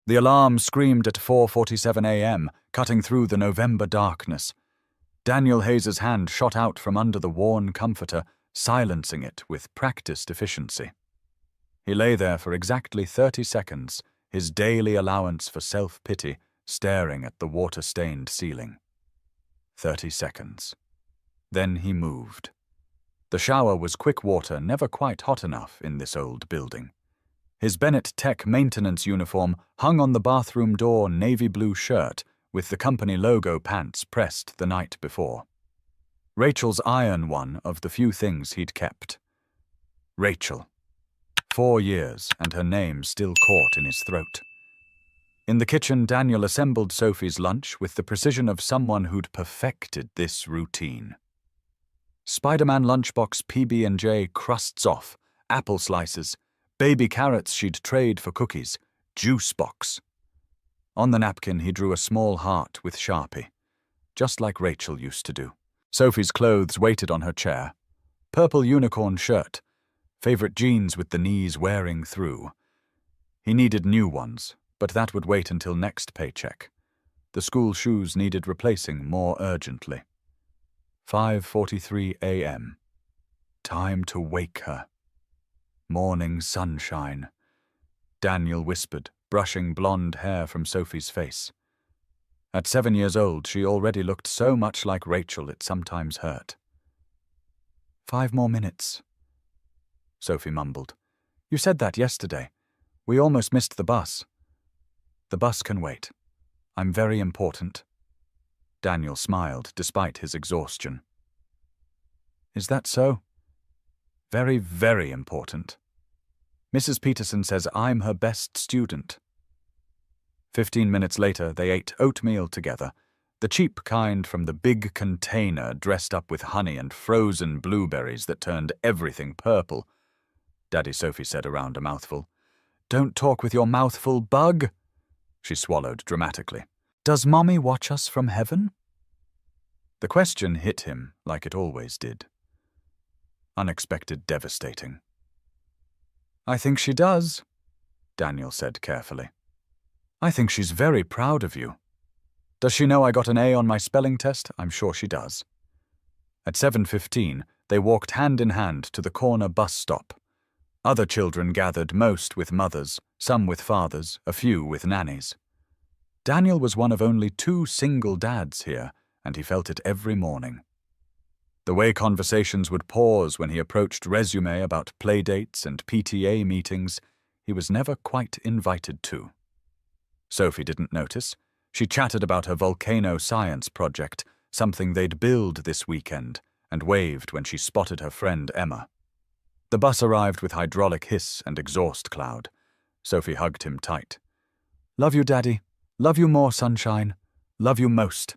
The alarm screamed at 4:47 a.m., cutting through the November darkness. Daniel Hayes's hand shot out from under the worn comforter, silencing it with practiced efficiency. He lay there for exactly 30 seconds, his daily allowance for self-pity staring at the water-stained ceiling. 30 seconds. Then he moved. The shower was quick water, never quite hot enough in this old building. His Bennett Tech maintenance uniform hung on the bathroom door, navy blue shirt with the company logo pants pressed the night before. Rachel's iron, one of the few things he'd kept. Rachel. 4 years, and her name still caught in his throat. In the kitchen, Daniel assembled Sophie's lunch with the precision of someone who'd perfected this routine. Spider-Man lunchbox PB&J crusts off, apple slices, baby carrots she'd trade for cookies, juice box. On the napkin, he drew a small heart with Sharpie, just like Rachel used to do. Sophie's clothes waited on her chair. Purple unicorn shirt, favorite jeans with the knees wearing through. He needed new ones, but that would wait until next paycheck. The school shoes needed replacing more urgently. 5:43 a.m. Time to wake her. Morning sunshine. Daniel whispered, brushing blonde hair from Sophie's face. At 7 years old, she already looked so much like Rachel it sometimes hurt. 5 more minutes, Sophie mumbled. You said that yesterday. We almost missed the bus. The bus can wait. I'm very important. Daniel smiled, despite his exhaustion. Is that so? Very, very important. Mrs. Peterson says I'm her best student. 15 minutes later, they ate oatmeal together, the cheap kind from the big container dressed up with honey and frozen blueberries that turned everything purple. Daddy Sophie said around a mouthful. Don't talk with your mouth full, bug. She swallowed dramatically. Does Mommy watch us from heaven? The question hit him like it always did. Unexpected, devastating. I think she does, Daniel said carefully. I think she's very proud of you. Does she know I got an A on my spelling test? I'm sure she does. At 7:15, they walked hand in hand to the corner bus stop. Other children gathered, most with mothers, some with fathers, a few with nannies. Daniel was one of only 2 single dads here, and he felt it every morning. The way conversations would pause when he approached resume about playdates and PTA meetings, he was never quite invited to. Sophie didn't notice. She chatted about her volcano science project, something they'd build this weekend, and waved when she spotted her friend Emma. The bus arrived with hydraulic hiss and exhaust cloud. Sophie hugged him tight. Love you, Daddy. Love you more, sunshine. Love you most.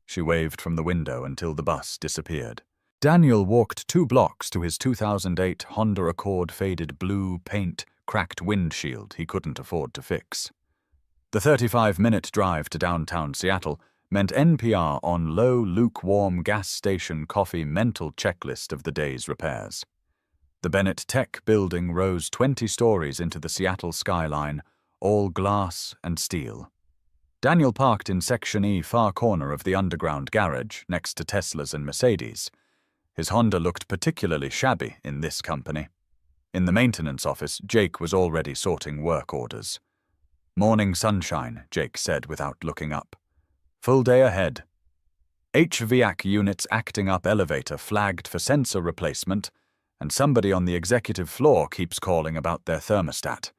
She waved from the window until the bus disappeared. Daniel walked 2 blocks to his 2008 Honda Accord faded blue paint cracked windshield he couldn't afford to fix. The 35-minute drive to downtown Seattle meant NPR on low, lukewarm gas station coffee mental checklist of the day's repairs. The Bennett Tech building rose 20 stories into the Seattle skyline, all glass and steel. Daniel parked in Section E, far corner of the underground garage, next to Teslas and Mercedes. His Honda looked particularly shabby in this company. In the maintenance office, Jake was already sorting work orders. Morning sunshine, Jake said without looking up. Full day ahead. HVAC units acting up elevator flagged for sensor replacement, and somebody on the executive floor keeps calling about their thermostat.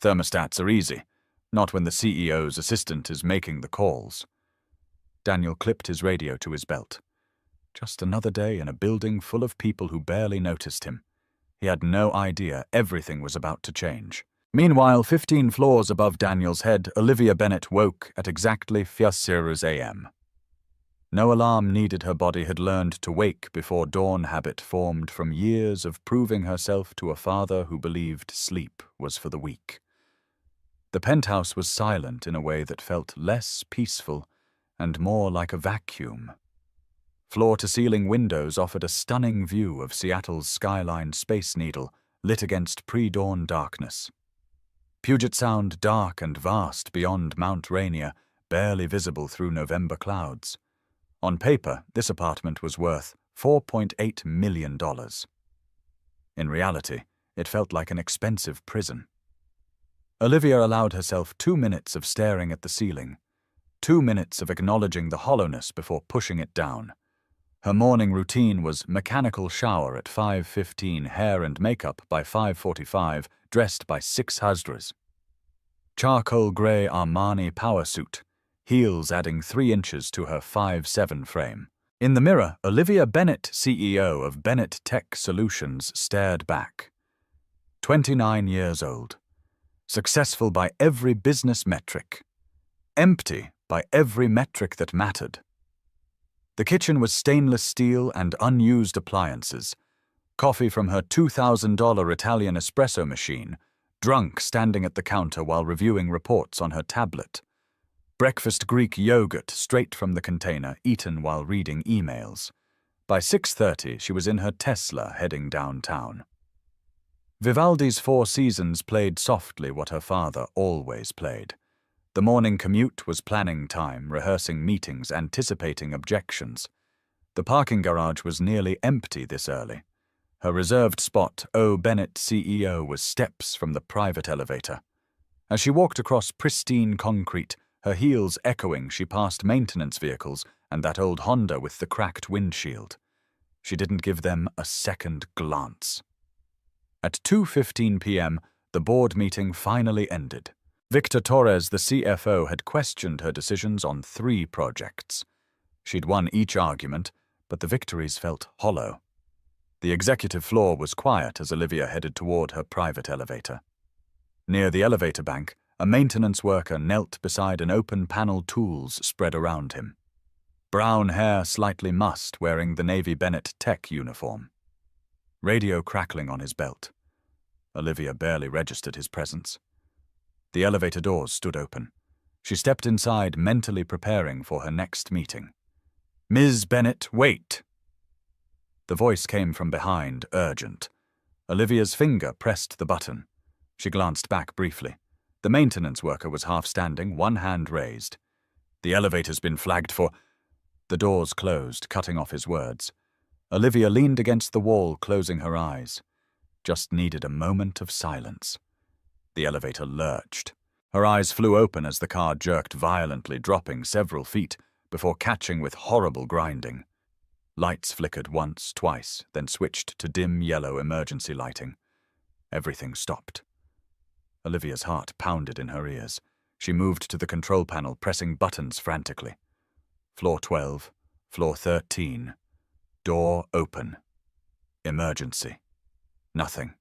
Thermostats are easy, not when the CEO's assistant is making the calls. Daniel clipped his radio to his belt. Just another day in a building full of people who barely noticed him. He had no idea everything was about to change. Meanwhile, 15 floors above Daniel's head, Olivia Bennett woke at exactly 4 a.m. No alarm needed. Her body had learned to wake before dawn habit formed from years of proving herself to a father who believed sleep was for the weak. The penthouse was silent in a way that felt less peaceful and more like a vacuum. Floor-to-ceiling windows offered a stunning view of Seattle's skyline Space Needle lit against pre-dawn darkness. Puget Sound dark and vast beyond Mount Rainier, barely visible through November clouds. On paper, this apartment was worth $4.8 million. In reality, it felt like an expensive prison. Olivia allowed herself 2 minutes of staring at the ceiling, 2 minutes of acknowledging the hollowness before pushing it down. Her morning routine was mechanical shower at 5:15, hair and makeup by 5:45, dressed by 6 Hasdras. Charcoal grey Armani power suit, heels adding 3 inches to her 5'7" frame. In the mirror, Olivia Bennett, CEO of Bennett Tech Solutions, stared back. 29 years old. Successful by every business metric. Empty by every metric that mattered. The kitchen was stainless steel and unused appliances. Coffee from her $2,000 Italian espresso machine, drunk standing at the counter while reviewing reports on her tablet. Breakfast Greek yogurt straight from the container, eaten while reading emails. By 6:30, she was in her Tesla heading downtown. Vivaldi's Four Seasons played softly what her father always played. The morning commute was planning time, rehearsing meetings, anticipating objections. The parking garage was nearly empty this early. Her reserved spot, O. Bennett CEO, was steps from the private elevator. As she walked across pristine concrete, her heels echoing, she passed maintenance vehicles and that old Honda with the cracked windshield. She didn't give them a second glance. At 2:15 p.m., the board meeting finally ended. Victor Torres, the CFO, had questioned her decisions on 3 projects. She'd won each argument, but the victories felt hollow. The executive floor was quiet as Olivia headed toward her private elevator. Near the elevator bank, a maintenance worker knelt beside an open-panel tools spread around him. Brown hair slightly mussed, wearing the Navy Bennett Tech uniform. Radio crackling on his belt. Olivia barely registered his presence. The elevator doors stood open. She stepped inside, mentally preparing for her next meeting. "Ms. Bennett, wait!" The voice came from behind, urgent. Olivia's finger pressed the button. She glanced back briefly. The maintenance worker was half standing, one hand raised. "The elevator's been flagged for—" The doors closed, cutting off his words. Olivia leaned against the wall, closing her eyes. Just needed a moment of silence. The elevator lurched. Her eyes flew open as the car jerked violently, dropping several feet before catching with horrible grinding. Lights flickered once, twice, then switched to dim yellow emergency lighting. Everything stopped. Olivia's heart pounded in her ears. She moved to the control panel, pressing buttons frantically. Floor 12, floor 13. Door open. Emergency. Nothing.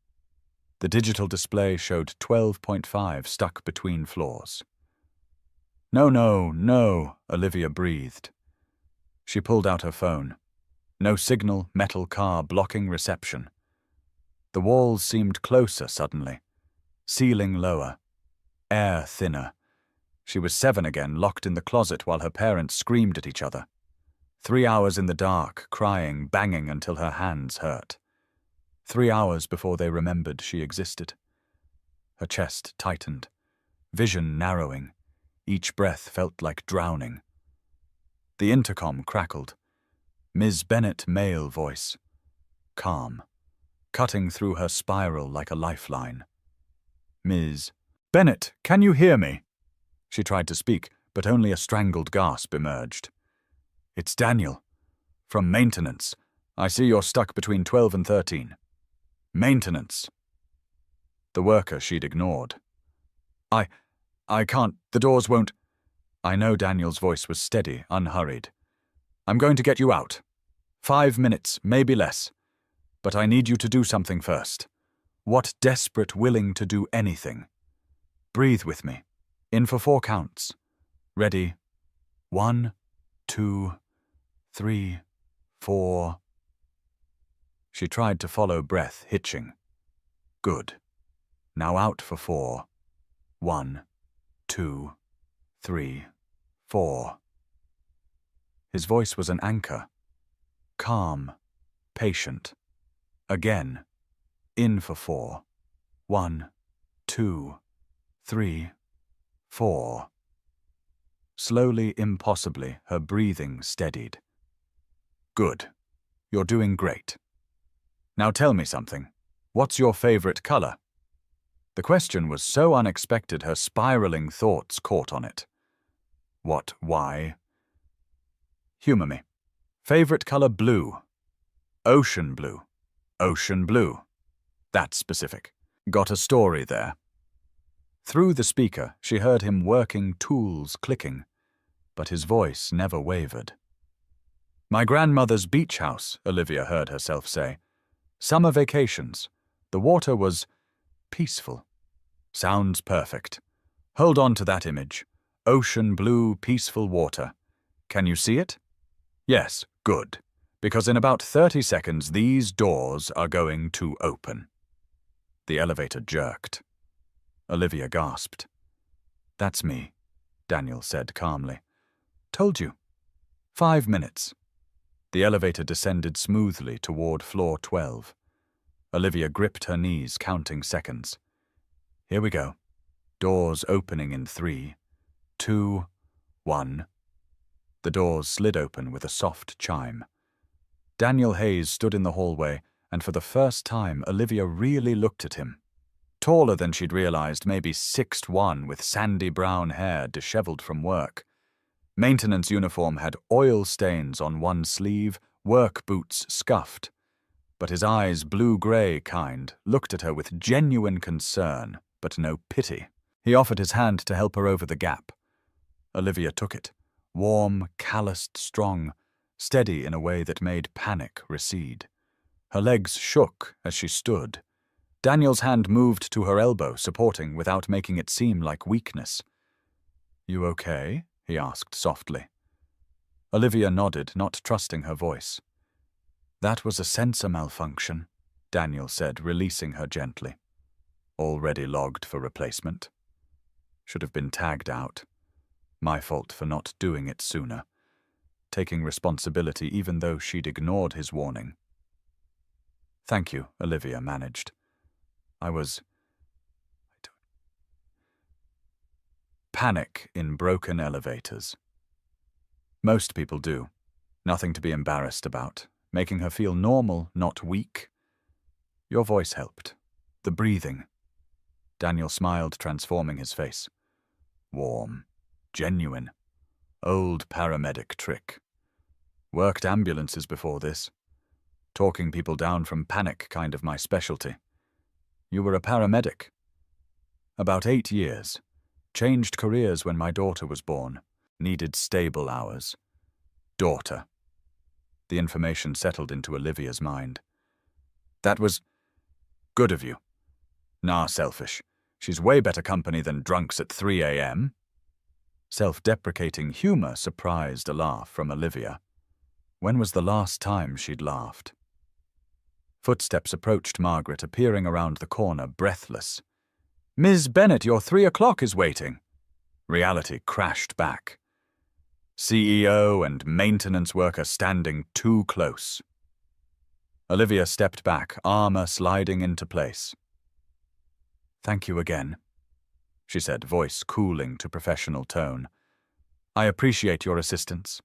The digital display showed 12.5 stuck between floors. "No, no, no," Olivia breathed. She pulled out her phone. No signal, metal car blocking reception. The walls seemed closer suddenly. Ceiling lower. Air thinner. She was 7 again, locked in the closet while her parents screamed at each other. 3 hours in the dark, crying, banging until her hands hurt. 3 hours before they remembered she existed. Her chest tightened, vision narrowing. Each breath felt like drowning. The intercom crackled. Ms. Bennett male voice. Calm, cutting through her spiral like a lifeline. "Ms. Bennett, can you hear me?" She tried to speak, but only a strangled gasp emerged. "It's Daniel. From maintenance. I see you're stuck between 12 and 13. Maintenance." The worker she'd ignored. I can't. The doors won't." I know Daniel's voice was steady, unhurried. "I'm going to get you out. 5 minutes, maybe less. But I need you to do something first. What desperate willing to do anything. Breathe with me. In for 4 counts. Ready? 1, 2, 3, 4. She tried to follow breath, hitching. Good. Now out for 4. 1, 2, 3, 4. His voice was an anchor. Calm, patient. Again. In for 4. 1, 2, 3, 4. Slowly, impossibly, her breathing steadied. Good. You're doing great. Now tell me something. What's your favorite color? The question was so unexpected her spiraling thoughts caught on it. What, why? Humor me. Favorite color blue. Ocean blue. Ocean blue. That's specific. Got a story there. Through the speaker, she heard him working, tools clicking, but his voice never wavered. My grandmother's beach house, Olivia heard herself say. Summer vacations. The water was peaceful. Sounds perfect. Hold on to that image. Ocean blue, peaceful water. Can you see it? Yes, good. Because in about 30 seconds, these doors are going to open. The elevator jerked. Olivia gasped. That's me, Daniel said calmly. Told you. 5 minutes. The elevator descended smoothly toward floor 12. Olivia gripped her knees, counting seconds. Here we go. Doors opening in 3, 2, 1. The doors slid open with a soft chime. Daniel Hayes stood in the hallway, and for the first time Olivia really looked at him. Taller than she'd realized, maybe 6'1", with sandy brown hair disheveled from work. Maintenance uniform had oil stains on one sleeve, work boots scuffed. But his eyes, blue-gray kind, looked at her with genuine concern, but no pity. He offered his hand to help her over the gap. Olivia took it, warm, calloused, strong, steady in a way that made panic recede. Her legs shook as she stood. Daniel's hand moved to her elbow, supporting without making it seem like weakness. You okay? He asked softly. Olivia nodded, not trusting her voice. That was a sensor malfunction, Daniel said, releasing her gently. Already logged for replacement. Should have been tagged out. My fault for not doing it sooner. Taking responsibility even though she'd ignored his warning. Thank you, Olivia managed. Panic in broken elevators. Most people do. Nothing to be embarrassed about. Making her feel normal, not weak. Your voice helped. The breathing. Daniel smiled, transforming his face. Warm. Genuine. Old paramedic trick. Worked ambulances before this. Talking people down from panic, kind of my specialty. You were a paramedic. About 8 years. Changed careers when my daughter was born. Needed stable hours. Daughter. The information settled into Olivia's mind. That was good of you. Nah, selfish. She's way better company than drunks at 3 a.m. Self-deprecating humor surprised a laugh from Olivia. When was the last time she'd laughed? Footsteps approached Margaret, appearing around the corner, breathless. Ms. Bennett, your 3 o'clock is waiting. Reality crashed back. CEO and maintenance worker standing too close. Olivia stepped back, armor sliding into place. Thank you again, she said, voice cooling to professional tone. I appreciate your assistance.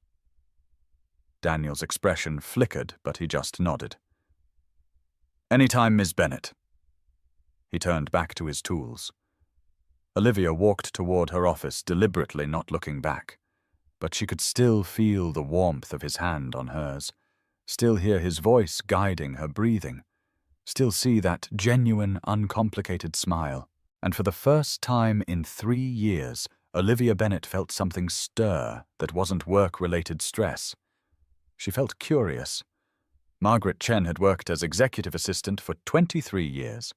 Daniel's expression flickered, but he just nodded. Anytime, Ms. Bennett. He turned back to his tools. Olivia walked toward her office, deliberately not looking back. But she could still feel the warmth of his hand on hers, still hear his voice guiding her breathing, still see that genuine, uncomplicated smile. And for the first time in 3 years, Olivia Bennett felt something stir that wasn't work-related stress. She felt curious. Margaret Chen had worked as executive assistant for 23 years.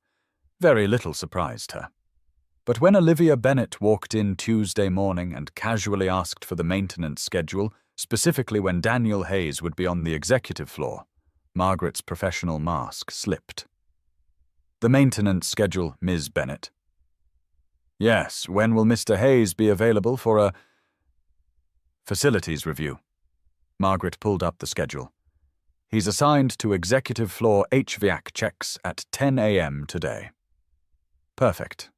Very little surprised her. But when Olivia Bennett walked in Tuesday morning and casually asked for the maintenance schedule, specifically when Daniel Hayes would be on the executive floor, Margaret's professional mask slipped. The maintenance schedule, Ms. Bennett. Yes, when will Mr. Hayes be available for a facilities review? Margaret pulled up the schedule. He's assigned to executive floor HVAC checks at 10 a.m. today. Perfect.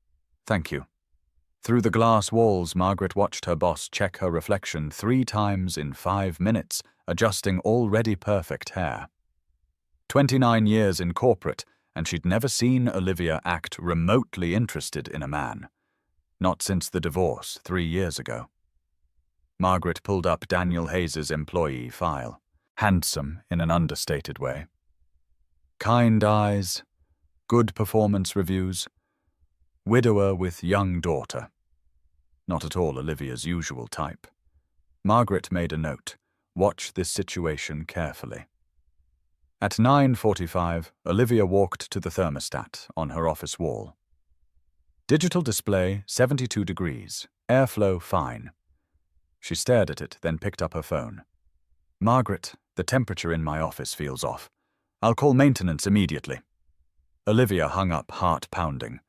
Thank you. Through the glass walls, Margaret watched her boss check her reflection 3 times in 5 minutes, adjusting already perfect hair. 29 years in corporate, and she'd never seen Olivia act remotely interested in a man. Not since the divorce 3 years ago. Margaret pulled up Daniel Hayes's employee file. Handsome in an understated way. Kind eyes, good performance reviews, widower with young daughter. Not at all Olivia's usual type. Margaret made a note. Watch this situation carefully. At 9:45, Olivia walked to the thermostat on her office wall. Digital display 72 degrees, airflow fine. She stared at it, then picked up her phone. Margaret, the temperature in my office feels off. I'll call maintenance immediately. Olivia hung up, heart pounding.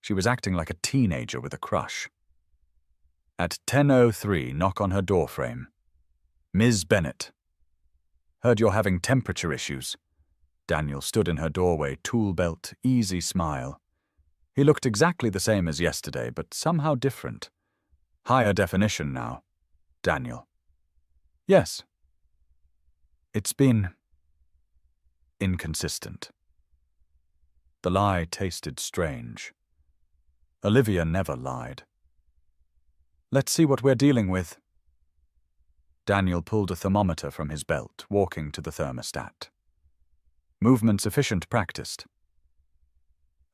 She was acting like a teenager with a crush. At 10:03, knock on her doorframe. Ms. Bennett. Heard you're having temperature issues. Daniel stood in her doorway, tool belt, easy smile. He looked exactly the same as yesterday, but somehow different. Higher definition now. Daniel. Yes. It's been inconsistent. The lie tasted strange. Olivia never lied. Let's see what we're dealing with. Daniel pulled a thermometer from his belt, walking to the thermostat. Movement sufficient practiced.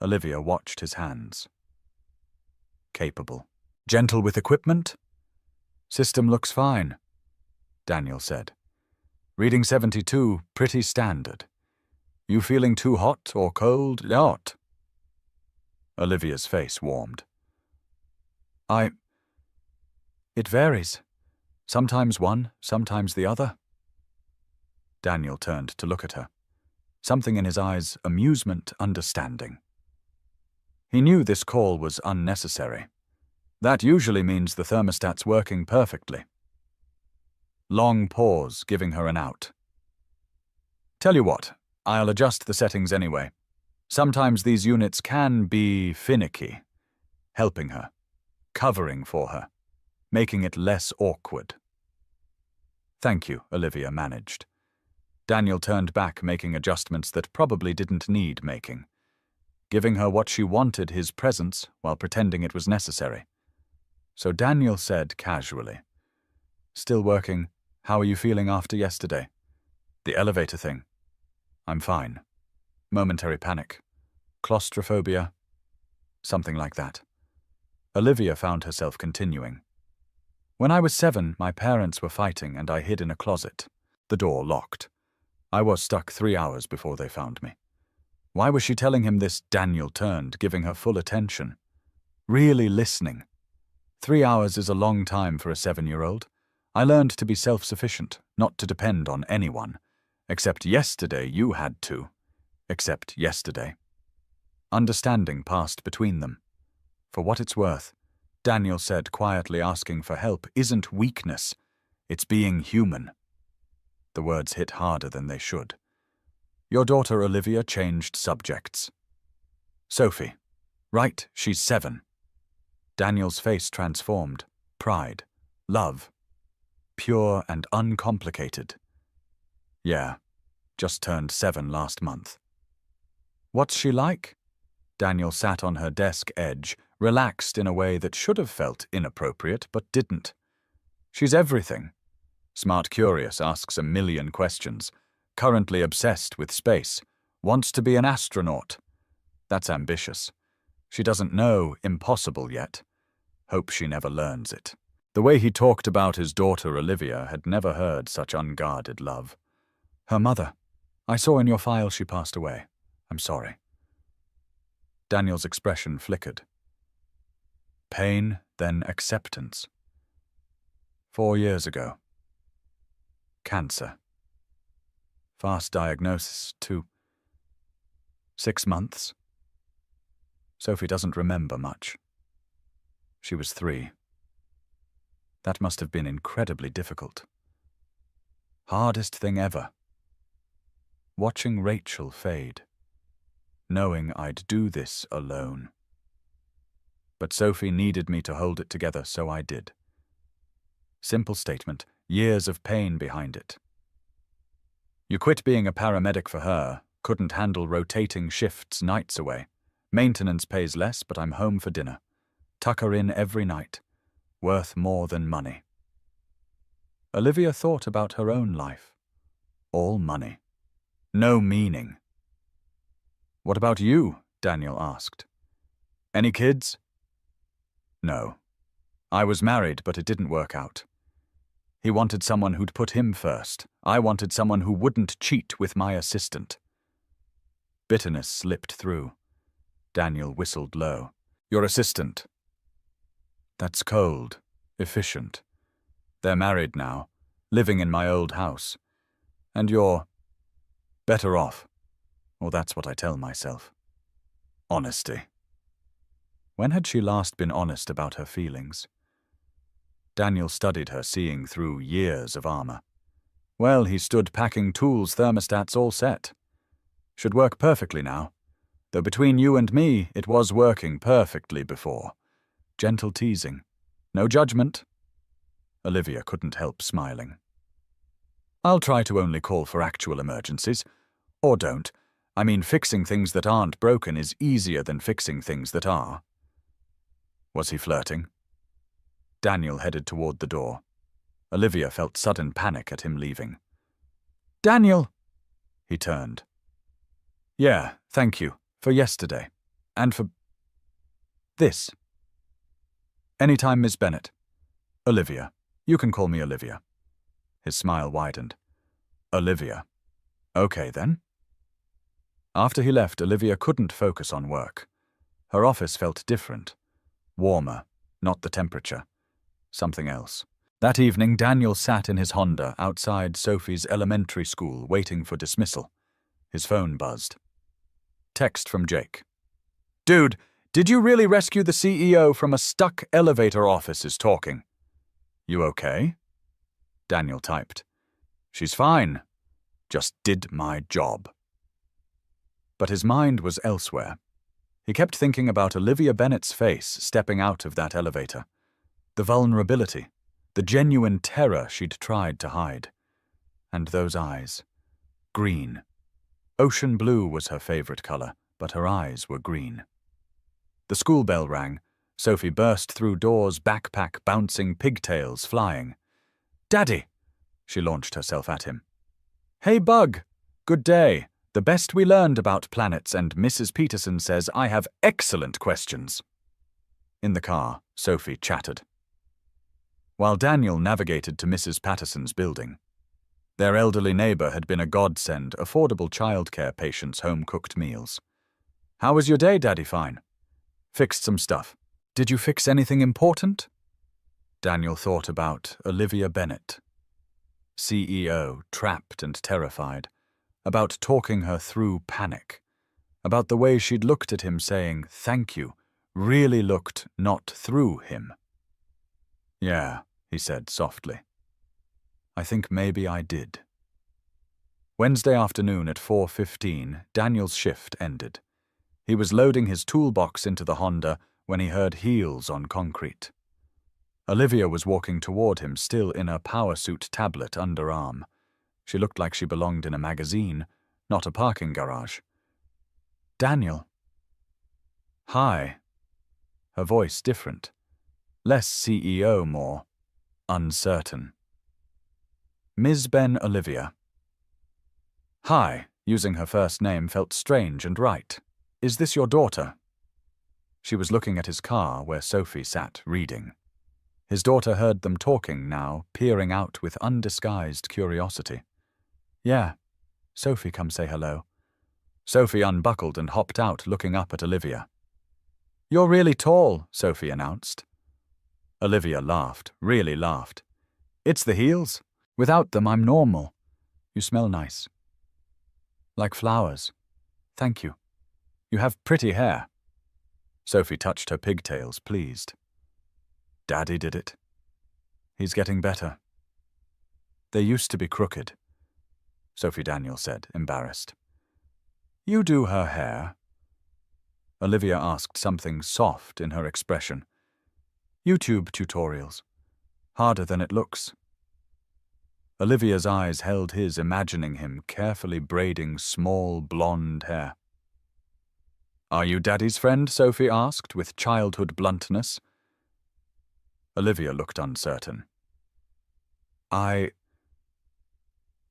Olivia watched his hands. Capable. Gentle with equipment? System looks fine, Daniel said. Reading 72, pretty standard. You feeling too hot or cold? Hot. Olivia's face warmed. It varies. Sometimes one, sometimes the other. Daniel turned to look at her. Something in his eyes, amusement, understanding. He knew this call was unnecessary. That usually means the thermostat's working perfectly. Long pause, giving her an out. Tell you what, I'll adjust the settings anyway. Sometimes these units can be finicky. Helping her. Covering for her. Making it less awkward. Thank you, Olivia managed. Daniel turned back, making adjustments that probably didn't need making. Giving her what she wanted, his presence, while pretending it was necessary. So Daniel said casually, Still working. How are you feeling after yesterday? The elevator thing. I'm fine. Momentary panic. Claustrophobia. Something like that. Olivia found herself continuing. When I was 7, my parents were fighting and I hid in a closet. The door locked. I was stuck 3 hours before they found me. Why was she telling him this? Daniel turned, giving her full attention. Really listening. 3 hours is a long time for a 7-year-old. I learned to be self-sufficient, not to depend on anyone. Except yesterday you had to. Except yesterday. Understanding passed between them. For what it's worth, Daniel said, quietly asking for help isn't weakness. It's being human. The words hit harder than they should. Your daughter Olivia changed subjects. Sophie. Right, she's 7. Daniel's face transformed. Pride. Love. Pure and uncomplicated. Yeah, just turned 7 last month. What's she like? Daniel sat on her desk edge, relaxed in a way that should have felt inappropriate but didn't. She's everything. Smart curious, asks a million questions. Currently obsessed with space. Wants to be an astronaut. That's ambitious. She doesn't know impossible yet. Hope she never learns it. The way he talked about his daughter Olivia had never heard such unguarded love. Her mother. I saw in your file she passed away. I'm sorry. Daniel's expression flickered. Pain, then acceptance. 4 years ago. Cancer. Fast diagnosis, too. 6 months. Sophie doesn't remember much. She was 3. That must have been incredibly difficult. Hardest thing ever. Watching Rachel fade. Knowing I'd do this alone. but Sophie needed me to hold it together, so I did. Simple statement, years of pain behind it. You quit being a paramedic for her, couldn't handle rotating shifts nights away. Maintenance pays less, but I'm home for dinner. Tuck her in every night. Worth more than money. Olivia thought about her own life. All money. No meaning. What about you? Daniel asked. Any kids? No. I was married, but it didn't work out. He wanted someone who'd put him first. I wanted someone who wouldn't cheat with my assistant. Bitterness slipped through. Daniel whistled low. Your assistant. That's cold, efficient. They're married now, living in my old house. And you're better off. Or that's what I tell myself. Honesty. When had she last been honest about her feelings? Daniel studied her, seeing through years of armor. Well, he stood packing tools, thermostats all set. Should work perfectly now. Though between you and me, it was working perfectly before. Gentle teasing. No judgment. Olivia couldn't help smiling. I'll try to only call for actual emergencies. Or don't. I mean, fixing things that aren't broken is easier than fixing things that are. Was he flirting? Daniel headed toward the door. Olivia felt sudden panic at him leaving. Daniel! He turned. Yeah, thank you. For yesterday. And for this. Anytime, Miss Bennett. Olivia. You can call me Olivia. His smile widened. Olivia. Okay, then. After he left, Olivia couldn't focus on work. Her office felt different. Warmer, not the temperature. Something else. That evening, Daniel sat in his Honda outside Sophie's elementary school, waiting for dismissal. His phone buzzed. Text from Jake. Dude, did you really rescue the CEO from a stuck elevator office is talking? You okay? Daniel typed. She's fine. Just did my job. But his mind was elsewhere. He kept thinking about Olivia Bennett's face stepping out of that elevator. The vulnerability, the genuine terror she'd tried to hide. And those eyes. Green. Ocean blue was her favorite color, but her eyes were green. The school bell rang. Sophie burst through doors, backpack bouncing, pigtails flying. Daddy! She launched herself at him. Hey, Bug! Good day. The best we learned about planets, and Mrs. Peterson says I have excellent questions. In the car, Sophie chattered. While Daniel navigated to Mrs. Patterson's building. Their elderly neighbor had been a godsend, affordable childcare patients home-cooked meals. How was your day, Daddy? Fine. Fixed some stuff. Did you fix anything important? Daniel thought about Olivia Bennett. CEO, trapped and terrified. About talking her through panic. About the way she'd looked at him saying, thank you, really looked not through him. Yeah, he said softly. I think maybe I did. Wednesday afternoon at 4:15, Daniel's shift ended. He was loading his toolbox into the Honda when he heard heels on concrete. Olivia was walking toward him, still in a power suit tablet underarm. She looked like she belonged in a magazine, not a parking garage. Daniel. Hi. Her voice different. Less CEO, more uncertain. Ms. Ben Olivia. Hi, using her first name felt strange and right. Is this your daughter? She was looking at his car where Sophie sat reading. His daughter heard them talking now, peering out with undisguised curiosity. Yeah. Sophie, come say hello. Sophie unbuckled and hopped out, looking up at Olivia. You're really tall, Sophie announced. Olivia laughed, really laughed. It's the heels. Without them, I'm normal. You smell nice. Like flowers. Thank you. You have pretty hair. Sophie touched her pigtails, pleased. Daddy did it. He's getting better. They used to be crooked, Sophie Daniel said, embarrassed. You do her hair. Olivia asked, something soft in her expression. YouTube tutorials. Harder than it looks. Olivia's eyes held his, imagining him carefully braiding small blonde hair. Are you Daddy's friend? Sophie asked, with childhood bluntness. Olivia looked uncertain.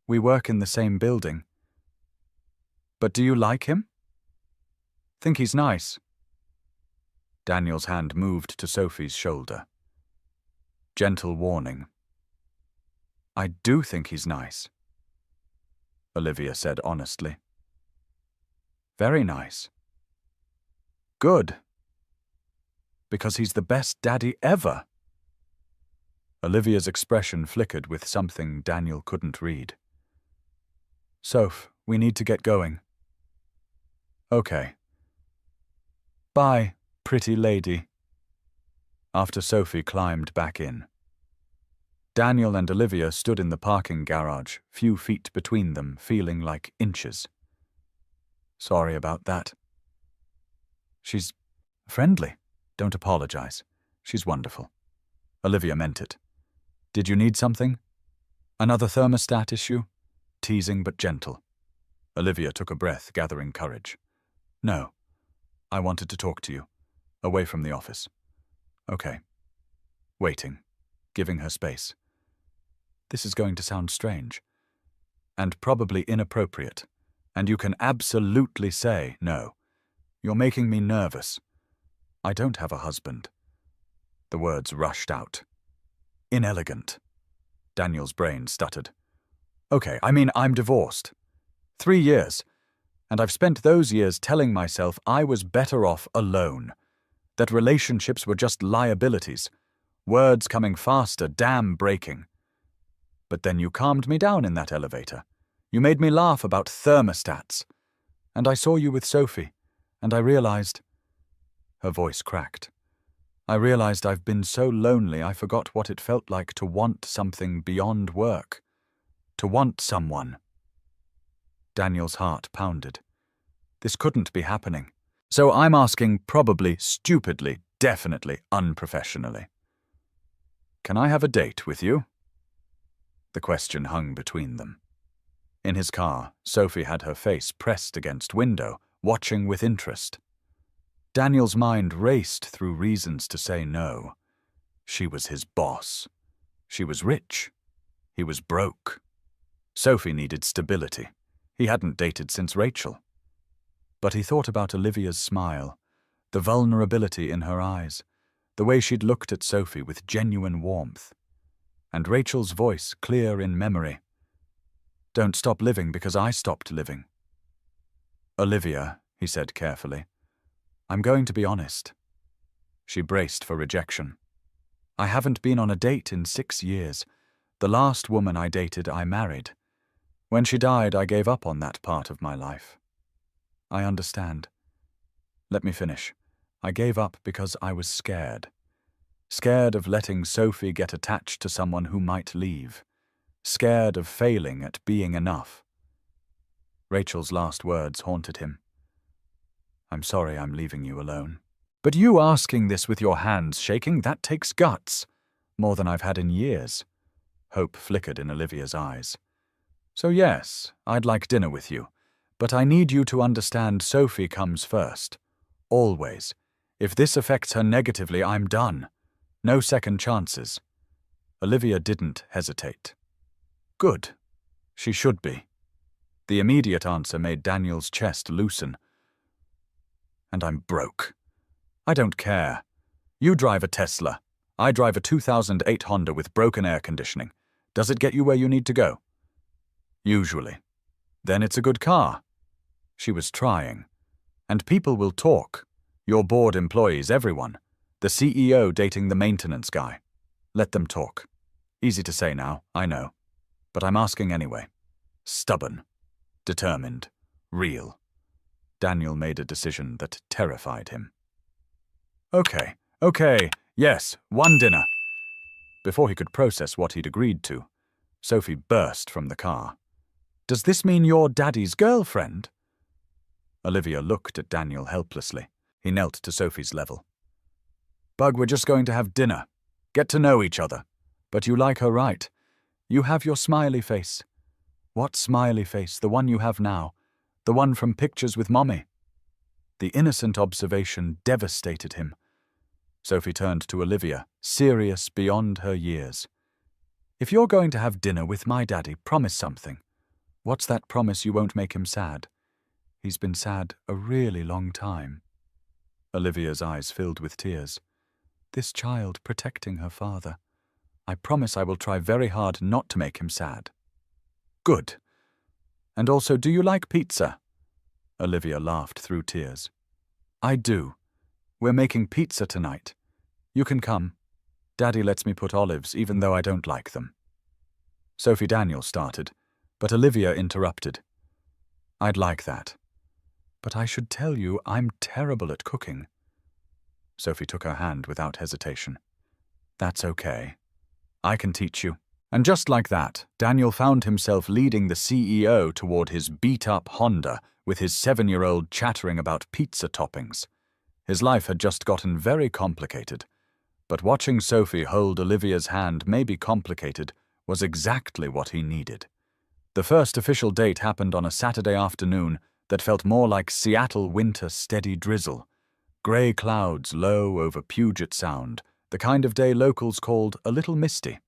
We work in the same building. But do you like him? Think he's nice? Daniel's hand moved to Sophie's shoulder. Gentle warning. I do think he's nice, Olivia said honestly. Very nice. Good. Because he's the best daddy ever. Olivia's expression flickered with something Daniel couldn't read. Soph, we need to get going. Okay. Bye, pretty lady. After Sophie climbed back in. Daniel and Olivia stood in the parking garage, few feet between them, feeling like inches. Sorry about that. She's friendly. Don't apologize. She's wonderful. Olivia meant it. Did you need something? Another thermostat issue? Teasing but gentle. Olivia took a breath, gathering courage. No. I wanted to talk to you. Away from the office. Okay. Waiting. Giving her space. This is going to sound strange. And probably inappropriate. And you can absolutely say no. You're making me nervous. I don't have a husband. The words rushed out. Inelegant. Daniel's brain stuttered. Okay, I'm divorced. 3 years. And I've spent those years telling myself I was better off alone. That relationships were just liabilities. Words coming faster, dam breaking. But then you calmed me down in that elevator. You made me laugh about thermostats. And I saw you with Sophie, and I realized... Her voice cracked. I realized I've been so lonely I forgot what it felt like to want something beyond work. To want someone. Daniel's heart pounded. This couldn't be happening. So I'm asking, probably, stupidly, definitely, unprofessionally. Can I have a date with you? The question hung between them. In his car, Sophie had her face pressed against window, watching with interest. Daniel's mind raced through reasons to say no. She was his boss. She was rich. He was broke. Sophie needed stability. He hadn't dated since Rachel. But he thought about Olivia's smile, the vulnerability in her eyes, the way she'd looked at Sophie with genuine warmth, and Rachel's voice clear in memory. Don't stop living because I stopped living. Olivia, he said carefully, I'm going to be honest. She braced for rejection. I haven't been on a date in 6 years. The last woman I dated, I married. When she died, I gave up on that part of my life. I understand. Let me finish. I gave up because I was scared. Scared of letting Sophie get attached to someone who might leave. Scared of failing at being enough. Rachel's last words haunted him. I'm sorry I'm leaving you alone. But you asking this with your hands shaking, that takes guts. More than I've had in years. Hope flickered in Olivia's eyes. So yes, I'd like dinner with you. But I need you to understand Sophie comes first. Always. If this affects her negatively, I'm done. No second chances. Olivia didn't hesitate. Good. She should be. The immediate answer made Daniel's chest loosen. And I'm broke. I don't care. You drive a Tesla. I drive a 2008 Honda with broken air conditioning. Does it get you where you need to go? Usually. Then it's a good car. She was trying. And people will talk. Your board employees, everyone. The CEO dating the maintenance guy. Let them talk. Easy to say now, I know. But I'm asking anyway. Stubborn. Determined. Real. Daniel made a decision that terrified him. Okay, yes, one dinner. Before he could process what he'd agreed to, Sophie burst from the car. Does this mean you're Daddy's girlfriend? Olivia looked at Daniel helplessly. He knelt to Sophie's level. Bug, we're just going to have dinner. Get to know each other. But you like her, right? You have your smiley face. What smiley face? The one you have now. The one from pictures with Mommy. The innocent observation devastated him. Sophie turned to Olivia, serious beyond her years. If you're going to have dinner with my daddy, promise something. What's that promise you won't make him sad? He's been sad a really long time. Olivia's eyes filled with tears. This child protecting her father. I promise I will try very hard not to make him sad. Good. And also, do you like pizza? Olivia laughed through tears. I do. We're making pizza tonight. You can come. Daddy lets me put olives, even though I don't like them. Sophie Daniel started, but Olivia interrupted. I'd like that. But I should tell you I'm terrible at cooking. Sophie took her hand without hesitation. That's okay. I can teach you. And just like that, Daniel found himself leading the CEO toward his beat-up Honda with his 7-year-old chattering about pizza toppings. His life had just gotten very complicated, but watching Sophie hold Olivia's hand maybe complicated was exactly what he needed. The first official date happened on a Saturday afternoon that felt more like Seattle winter steady drizzle. Grey clouds low over Puget Sound, the kind of day locals called a little misty.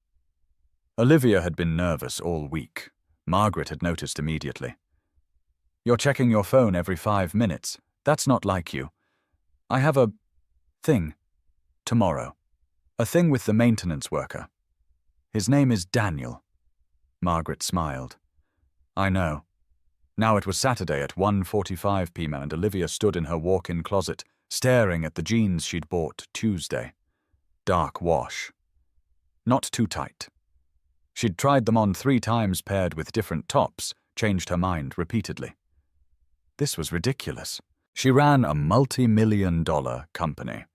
Olivia had been nervous all week. Margaret had noticed immediately. You're checking your phone every 5 minutes. That's not like you. I have a thing tomorrow. A thing with the maintenance worker. His name is Daniel. Margaret smiled. I know. Now it was Saturday at 1:45 p.m. and Olivia stood in her walk-in closet, staring at the jeans she'd bought Tuesday. Dark wash. Not too tight. She'd tried them on 3 times paired with different tops, changed her mind repeatedly. This was ridiculous. She ran a multi-million-dollar company.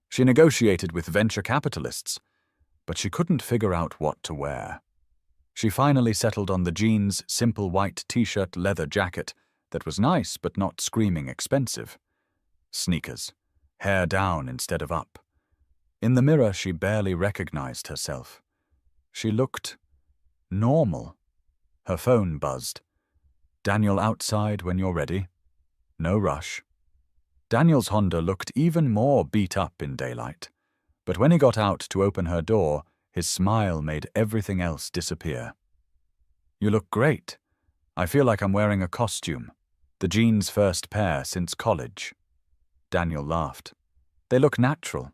She negotiated with venture capitalists, but she couldn't figure out what to wear. She finally settled on the jeans, simple white t-shirt, leather jacket that was nice but not screaming expensive. Sneakers, hair down instead of up. In the mirror, she barely recognized herself. She looked normal. Her phone buzzed. Daniel outside when you're ready. No rush. Daniel's Honda looked even more beat up in daylight, but when he got out to open her door, his smile made everything else disappear. You look great. I feel like I'm wearing a costume. The jeans' first pair since college. Daniel laughed. They look natural.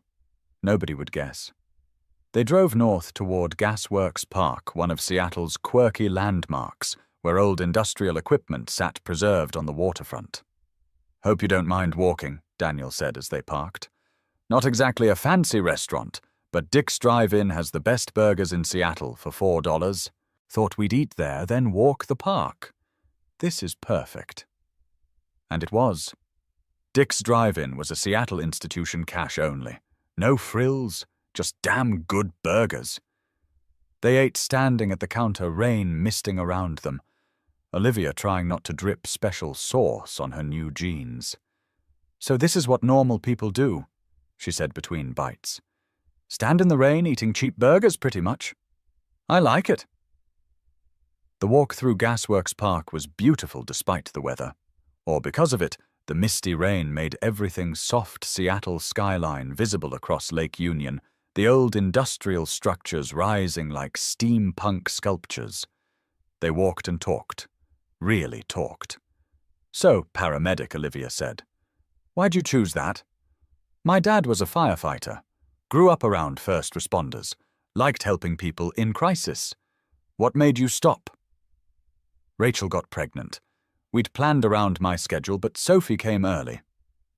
Nobody would guess. They drove north toward Gasworks Park, one of Seattle's quirky landmarks, where old industrial equipment sat preserved on the waterfront. Hope you don't mind walking, Daniel said as they parked. Not exactly a fancy restaurant, but Dick's Drive-In has the best burgers in Seattle for $4. Thought we'd eat there, then walk the park. This is perfect. And it was. Dick's Drive-In was a Seattle institution, cash only. No frills, just damn good burgers. They ate standing at the counter, rain misting around them. Olivia trying not to drip special sauce on her new jeans. So this is what normal people do, she said between bites. Stand in the rain eating cheap burgers, pretty much. I like it. The walk through Gasworks Park was beautiful despite the weather. Or because of it, the misty rain made everything soft Seattle skyline visible across Lake Union, the old industrial structures rising like steampunk sculptures. They walked and talked. Really talked. So, paramedic, Olivia said. Why'd you choose that? My dad was a firefighter. Grew up around first responders. Liked helping people in crisis. What made you stop? Rachel got pregnant. We'd planned around my schedule, but Sophie came early.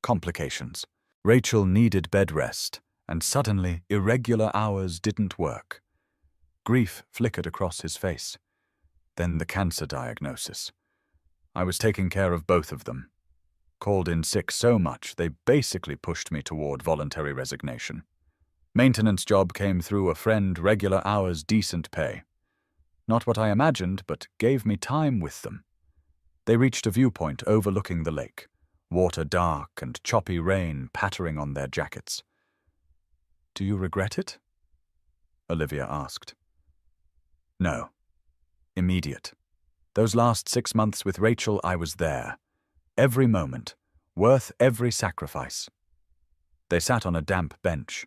Complications. Rachel needed bed rest, and suddenly irregular hours didn't work. Grief flickered across his face. Then the cancer diagnosis. I was taking care of both of them. Called in sick so much, they basically pushed me toward voluntary resignation. Maintenance job came through a friend, regular hours, decent pay. Not what I imagined, but gave me time with them. They reached a viewpoint overlooking the lake. water dark and choppy rain pattering on their jackets. "Do you regret it?" Olivia asked. "No. Immediate. Those last 6 months with Rachel, I was there. Every moment, worth every sacrifice." They sat on a damp bench.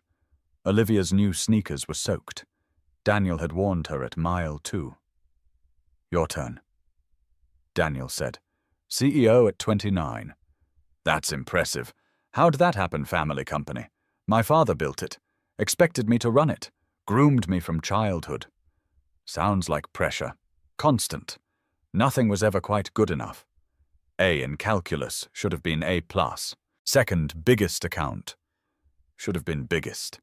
Olivia's new sneakers were soaked. Daniel had warned her at mile 2. "Your turn," Daniel said. "CEO at 29. "That's impressive. How'd that happen, family company? My father built it. Expected me to run it. Groomed me from childhood." "Sounds like pressure. Constant. Nothing was ever quite good enough. A in calculus should have been A+. Second biggest account. Should have been biggest.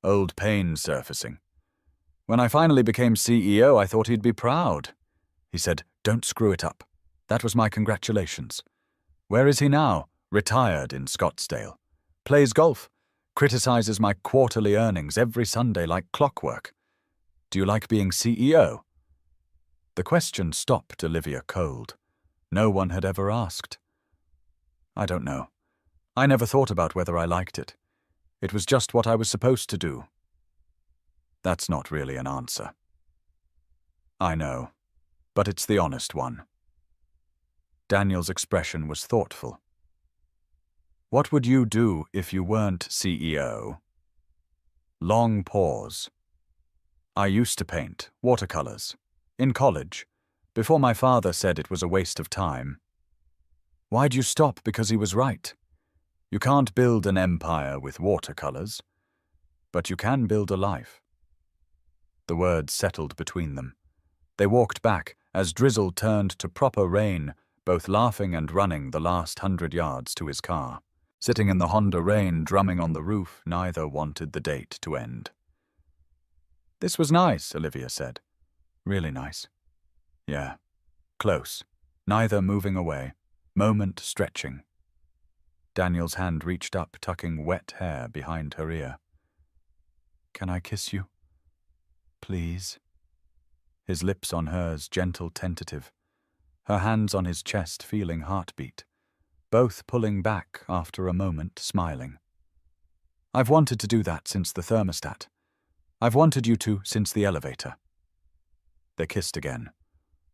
Old pain surfacing. When I finally became CEO, I thought he'd be proud. He said, 'Don't screw it up.' That was my congratulations. Where is he now? Retired in Scottsdale. Plays golf. Criticizes my quarterly earnings every Sunday like clockwork. Do you like being CEO?" The question stopped Olivia cold. No one had ever asked. "I don't know. I never thought about whether I liked it. It was just what I was supposed to do." "That's not really an answer." "I know, but it's the honest one." Daniel's expression was thoughtful. "What would you do if you weren't CEO?" Long pause. "I used to paint watercolors. In college, before my father said it was a waste of time." "Why'd you stop? Because he was right. You can't build an empire with watercolors, but you can build a life." The words settled between them. They walked back as drizzle turned to proper rain, both laughing and running the last 100 yards to his car. Sitting in the Honda rain, drumming on the roof, neither wanted the date to end. "This was nice," Olivia said. "Really nice." "Yeah. Close. Neither moving away. Moment stretching." Daniel's hand reached up, tucking wet hair behind her ear. "Can I kiss you? Please?" His lips on hers, gentle, tentative. Her hands on his chest, feeling heartbeat. Both pulling back after a moment, smiling. "I've wanted to do that since the thermostat. I've wanted you to since the elevator." They kissed again.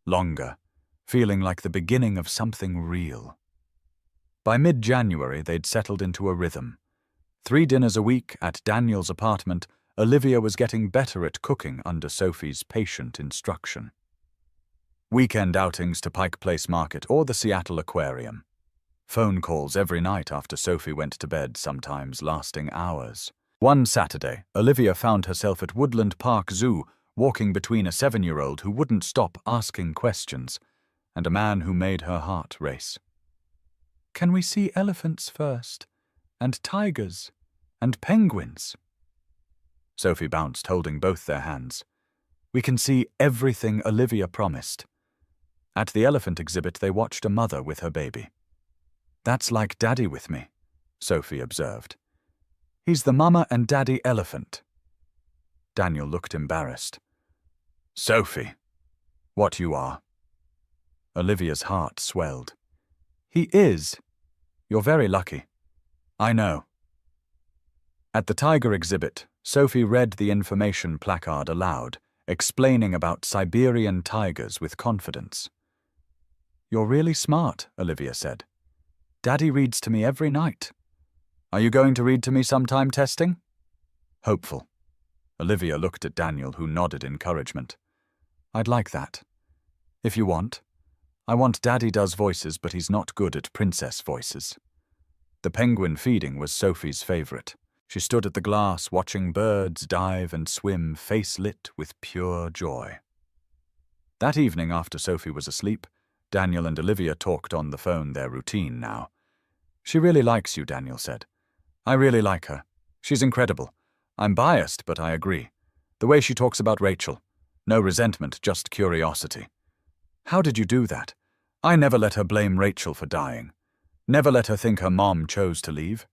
Longer, feeling like the beginning of something real. By mid-January, they'd settled into a rhythm. 3 dinners a week at Daniel's apartment, Olivia was getting better at cooking under Sophie's patient instruction. Weekend outings to Pike Place Market or the Seattle Aquarium. Phone calls every night after Sophie went to bed, sometimes lasting hours. One Saturday, Olivia found herself at Woodland Park Zoo, walking between a 7-year-old who wouldn't stop asking questions and a man who made her heart race. "Can we see elephants first? And tigers? And penguins?" Sophie bounced, holding both their hands. "We can see everything Olivia promised." At the elephant exhibit, they watched a mother with her baby. "That's like Daddy with me," Sophie observed. "He's the mama and daddy elephant." Daniel looked embarrassed. "Sophie, what you are." Olivia's heart swelled. "He is. You're very lucky." "I know." At the tiger exhibit, Sophie read the information placard aloud, explaining about Siberian tigers with confidence. "You're really smart," Olivia said. "Daddy reads to me every night. Are you going to read to me sometime testing?" Hopeful. Olivia looked at Daniel, who nodded encouragement. "I'd like that. If you want. I want Daddy does voices, but he's not good at princess voices." The penguin feeding was Sophie's favorite. She stood at the glass, watching birds dive and swim, face lit with pure joy. That evening, after Sophie was asleep, Daniel and Olivia talked on the phone, their routine now. "She really likes you," Daniel said. "I really like her. She's incredible. I'm biased, but I agree. The way she talks about Rachel. No resentment, just curiosity. How did you do that? I never let her blame Rachel for dying. Never let her think her mom chose to leave.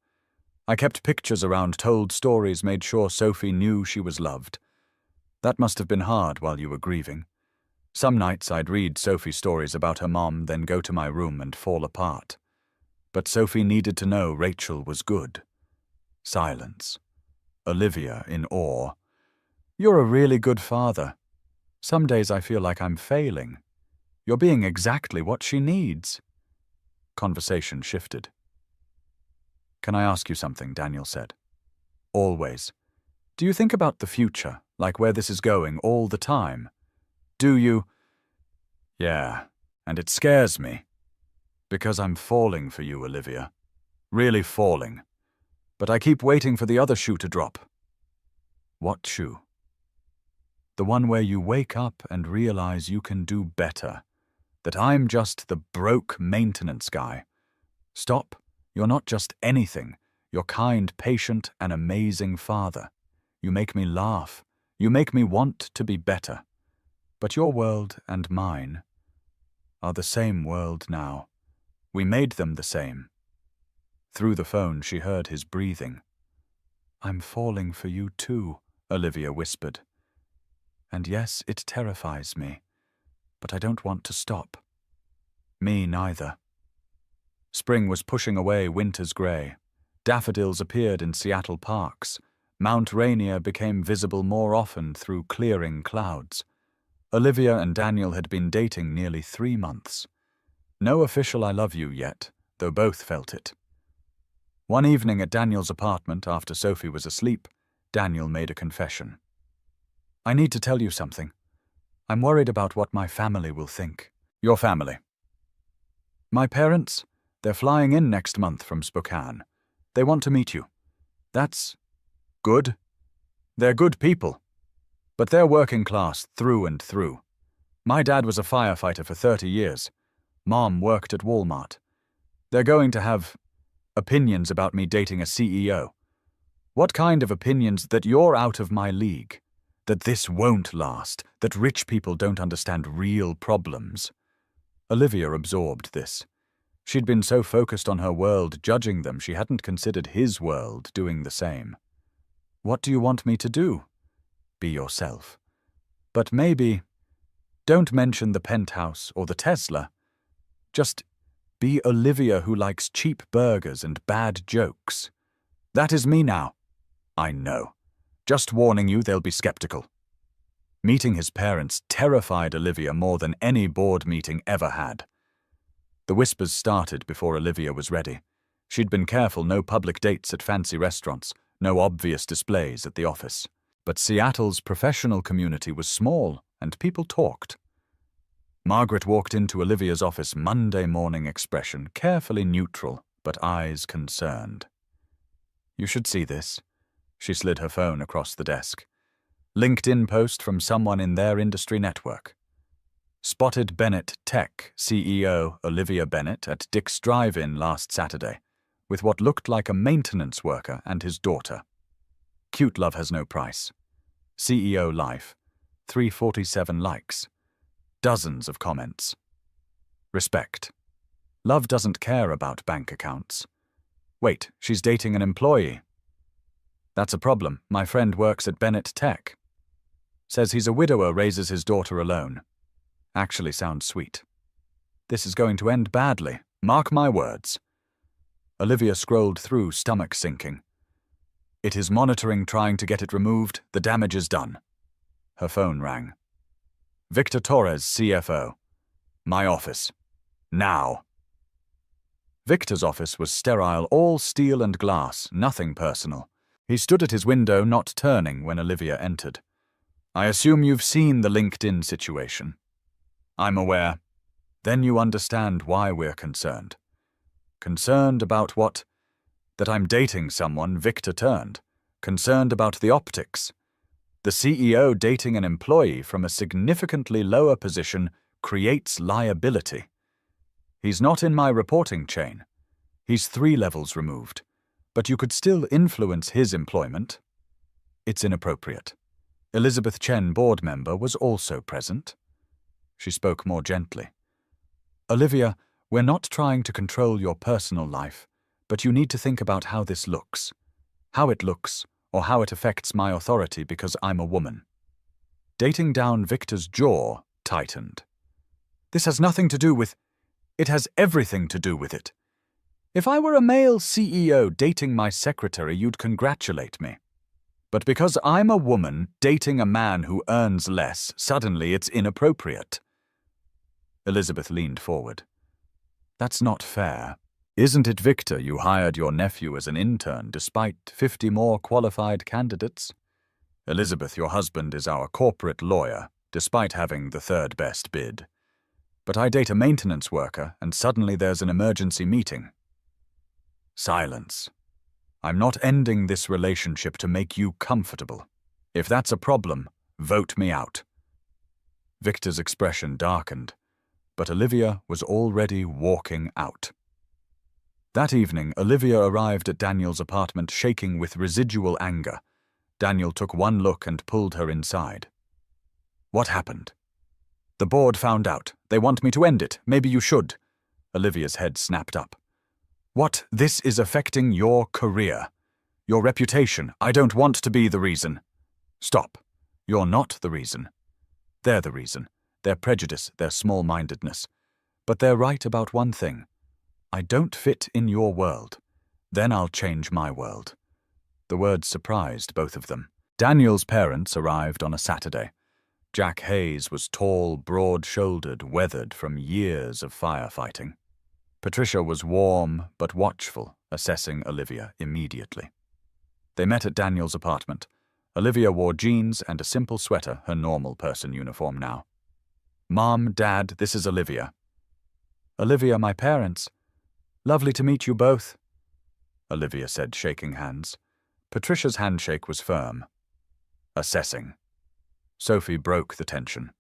I kept pictures around, told stories, made sure Sophie knew she was loved. That must have been hard while you were grieving. Some nights I'd read Sophie stories about her mom, then go to my room and fall apart. But Sophie needed to know Rachel was good. Silence. Olivia in awe. You're a really good father. Some days I feel like I'm failing. You're being exactly what she needs. Conversation shifted. Can I ask you something? Daniel said. Always. Do you think about the future, like where this is going all the time? Do you? Yeah, and it scares me. Because I'm falling for you, Olivia. Really falling. But I keep waiting for the other shoe to drop. What shoe? The one where you wake up and realize you can do better. That I'm just the broke maintenance guy. Stop. You're not just anything. You're kind, patient, and amazing father. You make me laugh. You make me want to be better. But your world and mine are the same world now. We made them the same. Through the phone, she heard his breathing. I'm falling for you too, Olivia whispered. And yes, it terrifies me. But I don't want to stop. Me neither. Spring was pushing away winter's grey. Daffodils appeared in Seattle parks. Mount Rainier became visible more often through clearing clouds. Olivia and Daniel had been dating nearly 3 months. No official I love you yet, though both felt it. One evening at Daniel's apartment, after Sophie was asleep, Daniel made a confession. I need to tell you something. I'm worried about what my family will think. Your family? My parents? They're flying in next month from Spokane. They want to meet you. That's good. They're good people. But they're working class through and through. My dad was a firefighter for 30 years. Mom worked at Walmart. They're going to have opinions about me dating a CEO. What kind of opinions? That you're out of my league. That this won't last. That rich people don't understand real problems. Olivia absorbed this. She'd been so focused on her world judging them, she hadn't considered his world doing the same. What do you want me to do? Be yourself. But maybe, don't mention the penthouse or the Tesla. Just be Olivia who likes cheap burgers and bad jokes. That is me now. I know. Just warning you, they'll be skeptical. Meeting his parents terrified Olivia more than any board meeting ever had. The whispers started before Olivia was ready. She'd been careful, no public dates at fancy restaurants, no obvious displays at the office. But Seattle's professional community was small, and people talked. Margaret walked into Olivia's office, Monday morning expression, carefully neutral, but eyes concerned. You should see this. She slid her phone across the desk. LinkedIn post from someone in their industry network. Spotted Bennett Tech CEO Olivia Bennett at Dick's Drive-In last Saturday, with what looked like a maintenance worker and his daughter. Cute love has no price. CEO life. 347 likes. Dozens of comments. Respect. Love doesn't care about bank accounts. Wait, she's dating an employee. That's a problem. My friend works at Bennett Tech. Says he's a widower, raises his daughter alone. Actually sounds sweet. This is going to end badly. Mark my words. Olivia scrolled through, stomach sinking. It is monitoring, trying to get it removed. The damage is done. Her phone rang. Victor Torres, CFO. My office. Now. Victor's office was sterile, all steel and glass, nothing personal. He stood at his window, not turning, when Olivia entered. I assume you've seen the LinkedIn situation. I'm aware. Then you understand why we're concerned. Concerned about what? That I'm dating someone. Victor turned. Concerned about the optics. The CEO dating an employee from a significantly lower position creates liability. He's not in my reporting chain. He's 3 levels removed. But you could still influence his employment. It's inappropriate. Elizabeth Chen, board member, was also present. She spoke more gently. Olivia, we're not trying to control your personal life, but you need to think about how this looks. How it looks, or how it affects my authority because I'm a woman. Dating down Victor's jaw tightened. This has nothing to do with... It has everything to do with it. If I were a male CEO dating my secretary, you'd congratulate me. But because I'm a woman dating a man who earns less, suddenly it's inappropriate. Elizabeth leaned forward. That's not fair. Isn't it, Victor, you hired your nephew as an intern despite 50 more qualified candidates? Elizabeth, your husband is our corporate lawyer, despite having the third best bid. But I date a maintenance worker, and suddenly there's an emergency meeting. Silence. I'm not ending this relationship to make you comfortable. If that's a problem, vote me out. Victor's expression darkened, but Olivia was already walking out. That evening, Olivia arrived at Daniel's apartment shaking with residual anger. Daniel took one look and pulled her inside. What happened? The board found out. They want me to end it. Maybe you should. Olivia's head snapped up. What? This is affecting your career. Your reputation. I don't want to be the reason. Stop. You're not the reason. They're the reason. Their prejudice, their small-mindedness. But they're right about one thing. I don't fit in your world. Then I'll change my world. The words surprised both of them. Daniel's parents arrived on a Saturday. Jack Hayes was tall, broad-shouldered, weathered from years of firefighting. Patricia was warm but watchful, assessing Olivia immediately. They met at Daniel's apartment. Olivia wore jeans and a simple sweater, her normal person uniform now. Mom, Dad, this is Olivia. Olivia, my parents. Lovely to meet you both, Olivia said, shaking hands. Patricia's handshake was firm. Assessing. Sophie broke the tension.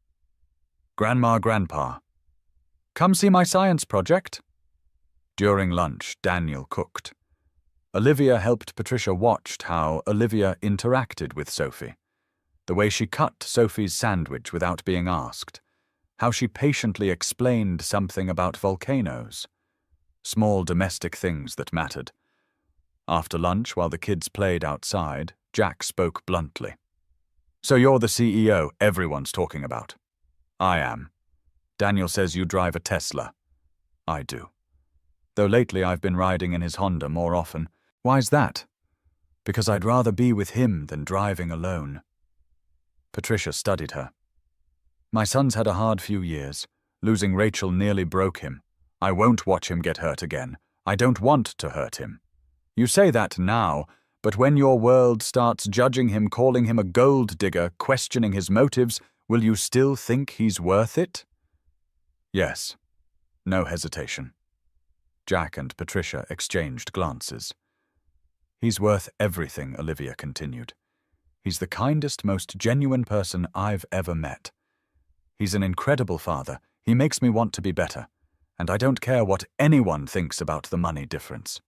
Grandma, Grandpa. Come see my science project. During lunch, Daniel cooked. Olivia helped Patricia watch how Olivia interacted with Sophie. The way she cut Sophie's sandwich without being asked. How she patiently explained something about volcanoes. Small domestic things that mattered. After lunch, while the kids played outside, Jack spoke bluntly. So you're the CEO everyone's talking about. I am. Daniel says you drive a Tesla. I do. Though lately I've been riding in his Honda more often. Why's that? Because I'd rather be with him than driving alone. Patricia studied her. My son's had a hard few years. Losing Rachel nearly broke him. I won't watch him get hurt again. I don't want to hurt him. You say that now, but when your world starts judging him, calling him a gold digger, questioning his motives, will you still think he's worth it? Yes. No hesitation. Jack and Patricia exchanged glances. He's worth everything, Olivia continued. He's the kindest, most genuine person I've ever met. He's an incredible father. He makes me want to be better. And I don't care what anyone thinks about the money difference.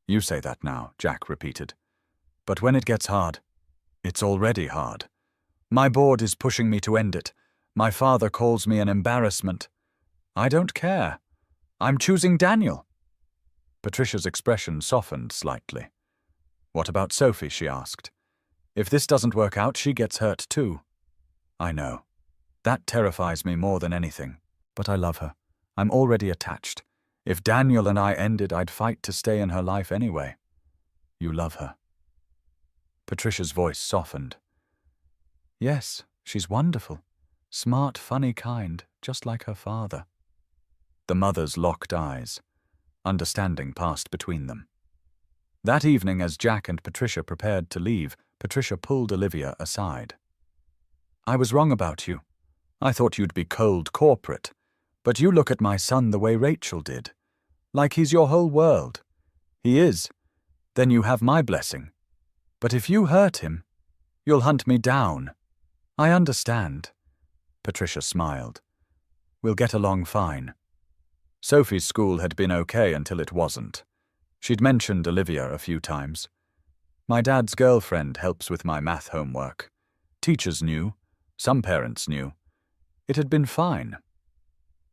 You say that now, Jack repeated. But when it gets hard, it's already hard. My board is pushing me to end it. My father calls me an embarrassment. I don't care. I'm choosing Daniel. Patricia's expression softened slightly. What about Sophie, she asked. If this doesn't work out, she gets hurt too. I know. That terrifies me more than anything. But I love her. I'm already attached. If Daniel and I ended, I'd fight to stay in her life anyway. You love her. Patricia's voice softened. Yes, she's wonderful. Smart, funny kind, just like her father. The mothers locked eyes. Understanding passed between them. That evening, as Jack and Patricia prepared to leave, Patricia pulled Olivia aside. I was wrong about you. I thought you'd be cold corporate. But you look at my son the way Rachel did. Like he's your whole world. He is. Then you have my blessing. But if you hurt him, you'll hunt me down. I understand. Patricia smiled. We'll get along fine. Sophie's school had been okay until it wasn't. She'd mentioned Olivia a few times. My dad's girlfriend helps with my math homework. Teachers knew. Some parents knew. It had been fine.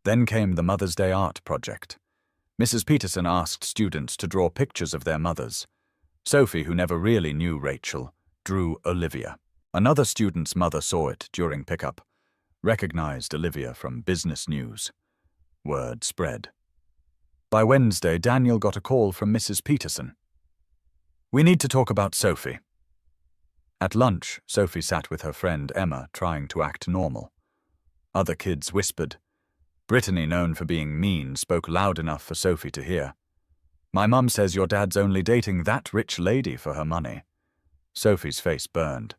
Then came the Mother's Day art project. Mrs. Peterson asked students to draw pictures of their mothers. Sophie, who never really knew Rachel, drew Olivia. Another student's mother saw it during pickup, recognized Olivia from business news. Word spread. By Wednesday, Daniel got a call from Mrs. Peterson. "We need to talk about Sophie." At lunch, Sophie sat with her friend Emma, trying to act normal. Other kids whispered. Brittany, known for being mean, spoke loud enough for Sophie to hear. "My mum says your dad's only dating that rich lady for her money." Sophie's face burned.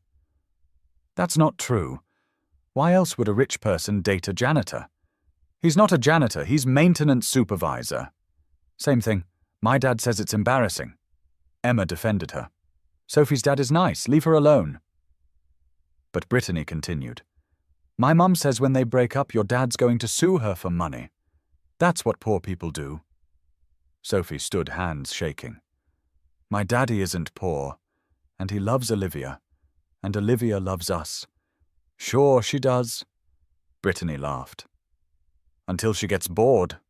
"That's not true. Why else would a rich person date a janitor? He's not a janitor, he's maintenance supervisor." "Same thing. My dad says it's embarrassing." Emma defended her. "Sophie's dad is nice, leave her alone." But Brittany continued. "My mum says when they break up, your dad's going to sue her for money. That's what poor people do." Sophie stood, hands shaking. "My daddy isn't poor, and he loves Olivia, and Olivia loves us." "Sure she does." Brittany laughed. "Until she gets bored."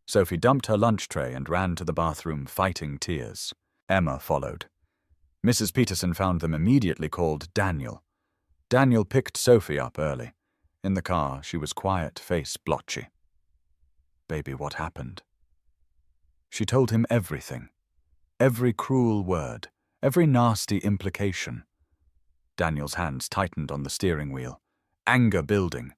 Sophie dumped her lunch tray and ran to the bathroom, fighting tears. Emma followed. Mrs. Peterson found them immediately, called Daniel. Daniel picked Sophie up early. In the car, she was quiet, face blotchy. "Baby, what happened?" She told him everything. Every cruel word, every nasty implication. Daniel's hands tightened on the steering wheel, anger building.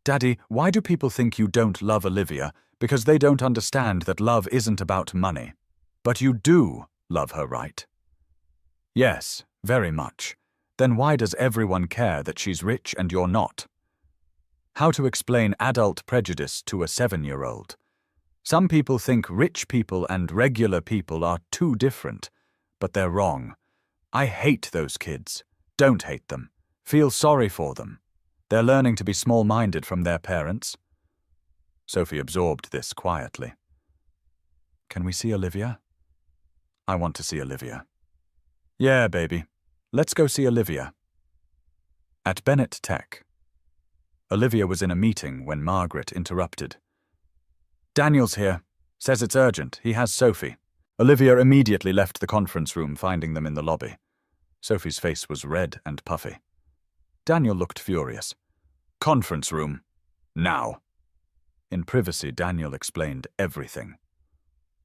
"Daddy, why do people think you don't love Olivia? Because they don't understand that love isn't about money. But you do love her, right?" "Yes, very much. Then why does everyone care that she's rich and you're not?" How to explain adult prejudice to a 7-year-old? Some people think rich people and regular people are too different, but they're wrong. I hate those kids. Don't hate them. Feel sorry for them. They're learning to be small-minded from their parents. Sophie absorbed this quietly. "Can we see Olivia?" "I want to see Olivia." "Yeah, baby. Let's go see Olivia." At Bennett Tech. Olivia was in a meeting when Margaret interrupted. "Daniel's here. Says it's urgent. He has Sophie." Olivia immediately left the conference room, finding them in the lobby. Sophie's face was red and puffy. Daniel looked furious. "Conference room. Now." In privacy, Daniel explained everything.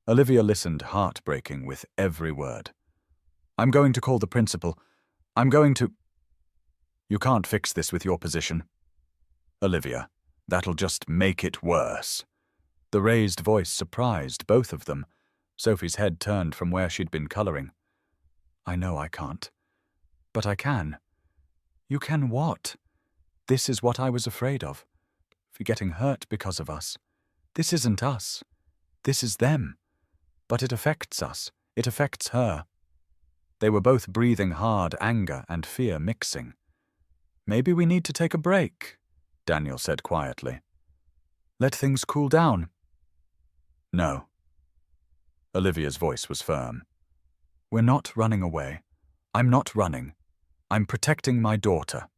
Olivia listened, heartbreaking with every word. "I'm going to call the principal. I'm going to—" "You can't fix this with your position." "Olivia, that'll just make it worse." The raised voice surprised both of them. Sophie's head turned from where she'd been coloring. "I know I can't. But I can." "You can what?" "This is what I was afraid of. For getting hurt because of us. This isn't us. This is them. But it affects us. It affects her." They were both breathing hard, anger and fear mixing. "Maybe we need to take a break," Daniel said quietly. "Let things cool down." "No." Olivia's voice was firm. "We're not running away. I'm not running. I'm protecting my daughter.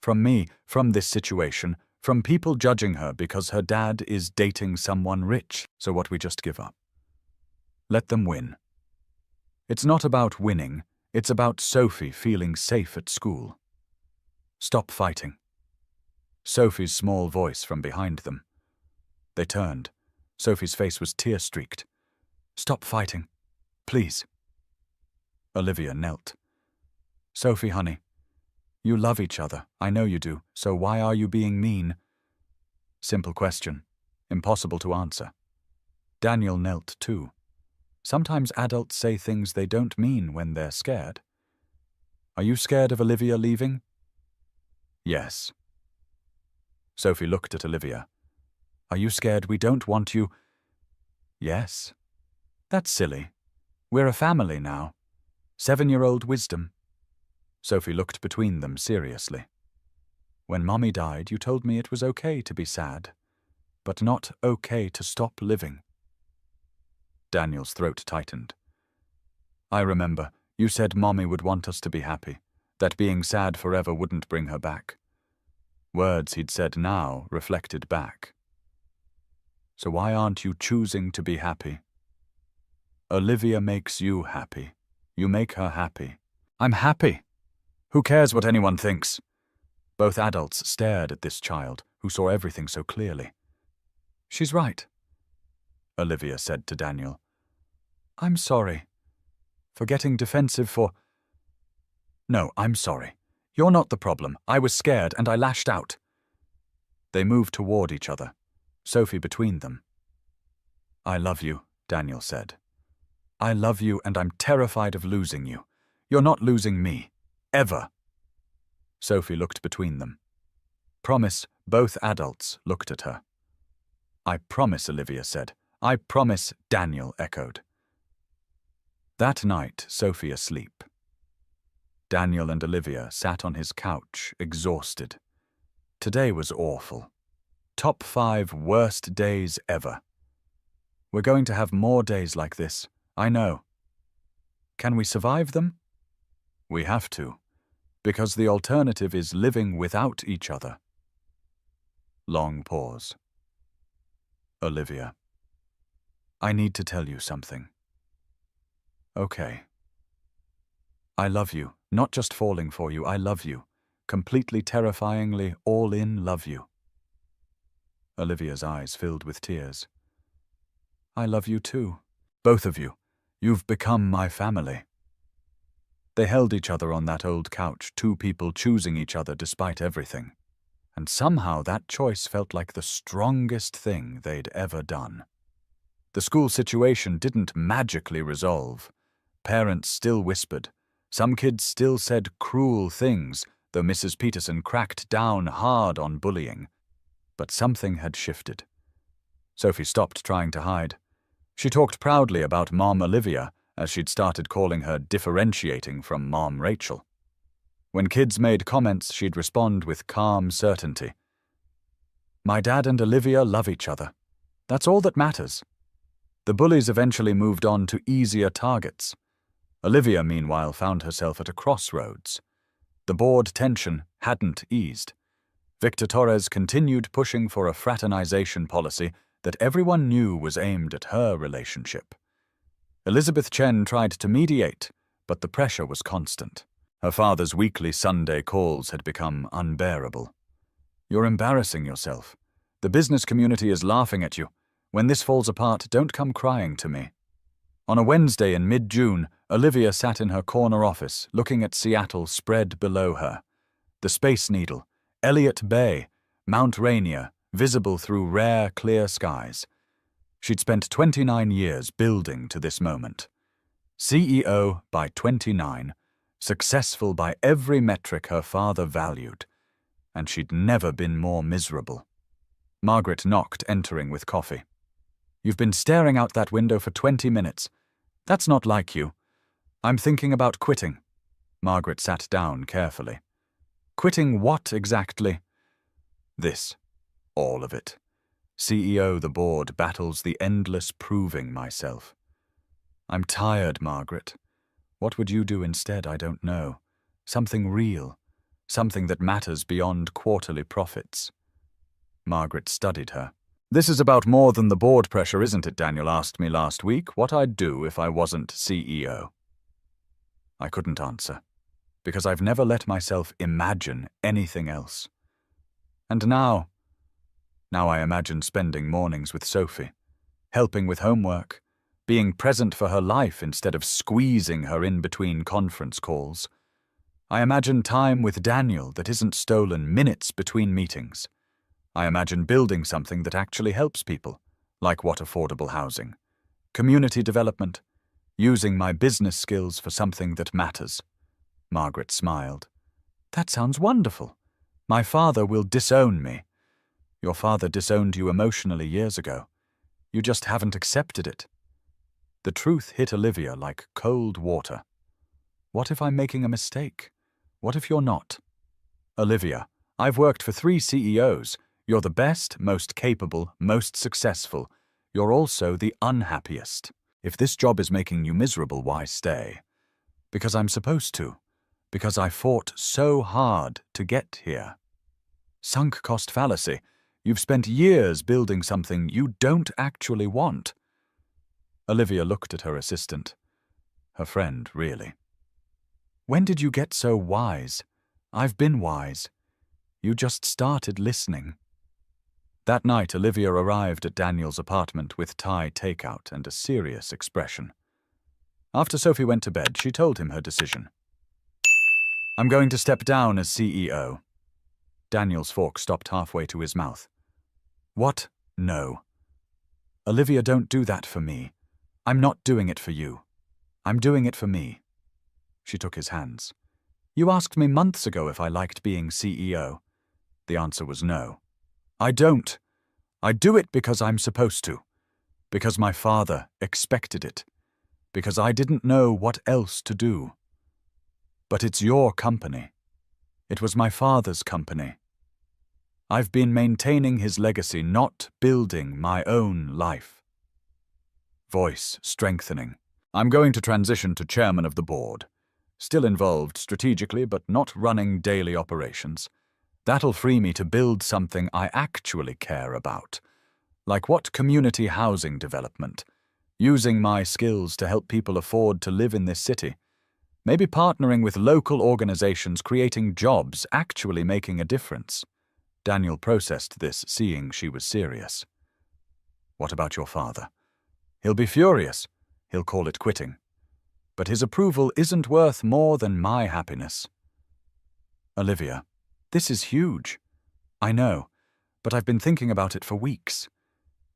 From me, from this situation, from people judging her because her dad is dating someone rich, so what, we just give up? Let them win. It's not about winning, it's about Sophie feeling safe at school. Stop fighting." Sophie's small voice from behind them. They turned. Sophie's face was tear-streaked. "Stop fighting. Please." Olivia knelt. "Sophie, honey, you love each other. I know you do. So why are you being mean?" Simple question. Impossible to answer. Daniel knelt too. Sometimes adults say things they don't mean when they're scared. "Are you scared of Olivia leaving?" "Yes." Sophie looked at Olivia. "Are you scared we don't want you?" "Yes." "That's silly. We're a family now. 7-year-old wisdom." Sophie looked between them seriously. "When Mommy died, you told me it was okay to be sad, but not okay to stop living." Daniel's throat tightened. "I remember, you said Mommy would want us to be happy, that being sad forever wouldn't bring her back." Words he'd said now reflected back. "So why aren't you choosing to be happy?" "Olivia makes you happy. You make her happy." "I'm happy. Who cares what anyone thinks?" Both adults stared at this child, who saw everything so clearly. "She's right." Olivia said to Daniel. I'm sorry. For getting defensive for... No, I'm sorry. You're not the problem. I was scared and I lashed out. They moved toward each other, Sophie between them. I love you, Daniel said. I love you and I'm terrified of losing you. You're not losing me. Ever. Sophie looked between them. Promise, both adults looked at her. I promise, Olivia said. I promise, Daniel echoed. That night, Sophie asleep. Daniel and Olivia sat on his couch, exhausted. Today was awful. Top 5 worst days ever. We're going to have more days like this, I know. Can we survive them? We have to, because the alternative is living without each other. Long pause. Olivia. I need to tell you something. Okay. I love you, not just falling for you, I love you. Completely terrifyingly, all in love you. Olivia's eyes filled with tears. I love you too. Both of you. You've become my family. They held each other on that old couch, 2 people choosing each other despite everything. And somehow that choice felt like the strongest thing they'd ever done. The school situation didn't magically resolve. Parents still whispered. Some kids still said cruel things, though Mrs. Peterson cracked down hard on bullying. But something had shifted. Sophie stopped trying to hide. She talked proudly about Mom Olivia, as she'd started calling her differentiating from Mom Rachel. When kids made comments, she'd respond with calm certainty. My dad and Olivia love each other. That's all that matters. The bullies eventually moved on to easier targets. Olivia, meanwhile, found herself at a crossroads. The board tension hadn't eased. Victor Torres continued pushing for a fraternization policy that everyone knew was aimed at her relationship. Elizabeth Chen tried to mediate, but the pressure was constant. Her father's weekly Sunday calls had become unbearable. You're embarrassing yourself. The business community is laughing at you. When this falls apart, don't come crying to me. On a Wednesday in mid-June, Olivia sat in her corner office, looking at Seattle spread below her. The Space Needle, Elliott Bay, Mount Rainier, visible through rare, clear skies. She'd spent 29 years building to this moment. CEO by 29, successful by every metric her father valued, and she'd never been more miserable. Margaret knocked, entering with coffee. You've been staring out that window for 20 minutes. That's not like you. I'm thinking about quitting. Margaret sat down carefully. Quitting what exactly? This. All of it. CEO the board battles the endless proving myself. I'm tired, Margaret. What would you do instead, I don't know. Something real. Something that matters beyond quarterly profits. Margaret studied her. This is about more than the board pressure, isn't it? Daniel asked me last week what I'd do if I wasn't CEO. I couldn't answer, because I've never let myself imagine anything else. And now I imagine spending mornings with Sophie, helping with homework, being present for her life instead of squeezing her in between conference calls. I imagine time with Daniel that isn't stolen minutes between meetings. I imagine building something that actually helps people, like what affordable housing, community development, using my business skills for something that matters. Margaret smiled. That sounds wonderful. My father will disown me. Your father disowned you emotionally years ago. You just haven't accepted it. The truth hit Olivia like cold water. What if I'm making a mistake? What if you're not? Olivia, I've worked for 3 CEOs. You're the best, most capable, most successful. You're also the unhappiest. If this job is making you miserable, why stay? Because I'm supposed to. Because I fought so hard to get here. Sunk cost fallacy. You've spent years building something you don't actually want. Olivia looked at her assistant. Her friend, really. When did you get so wise? I've been wise. You just started listening. That night, Olivia arrived at Daniel's apartment with Thai takeout and a serious expression. After Sophie went to bed, she told him her decision. "I'm going to step down as CEO." Daniel's fork stopped halfway to his mouth. "What? No. Olivia, don't do that for me. I'm not doing it for you. I'm doing it for me." She took his hands. "You asked me months ago if I liked being CEO. The answer was no. I don't. I do it because I'm supposed to. Because my father expected it. Because I didn't know what else to do. But it's your company. It was my father's company. I've been maintaining his legacy, not building my own life." Voice strengthening. "I'm going to transition to chairman of the board. Still involved strategically, but not running daily operations. That'll free me to build something I actually care about. Like what community housing development? Using my skills to help people afford to live in this city. Maybe partnering with local organizations, creating jobs, actually making a difference." Daniel processed this, seeing she was serious. "What about your father? He'll be furious. He'll call it quitting. But his approval isn't worth more than my happiness." "Olivia, this is huge. I know, but I've been thinking about it for weeks.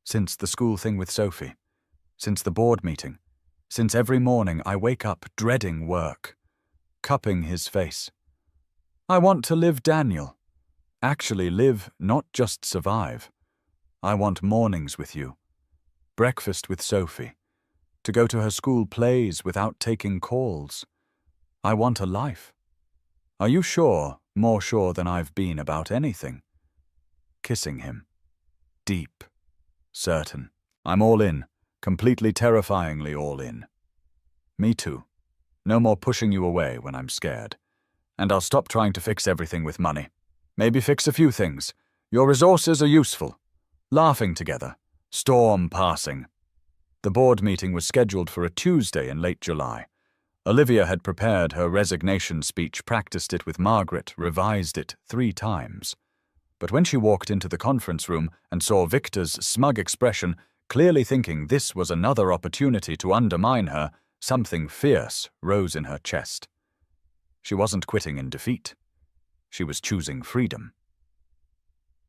Since the school thing with Sophie. Since the board meeting. Since every morning I wake up dreading work. Cupping his face. I want to live Daniel. Actually live, not just survive. I want mornings with you. Breakfast with Sophie. To go to her school plays without taking calls. I want a life. Are you sure, more sure than I've been about anything?" Kissing him. Deep. Certain. "I'm all in. Completely terrifyingly all in." "Me too. No more pushing you away when I'm scared. And I'll stop trying to fix everything with money. Maybe fix a few things. Your resources are useful. Laughing together. Storm passing." The board meeting was scheduled for a Tuesday in late July. Olivia had prepared her resignation speech, practiced it with Margaret, revised it 3 times. But when she walked into the conference room and saw Victor's smug expression, clearly thinking this was another opportunity to undermine her, something fierce rose in her chest. She wasn't quitting in defeat. She was choosing freedom.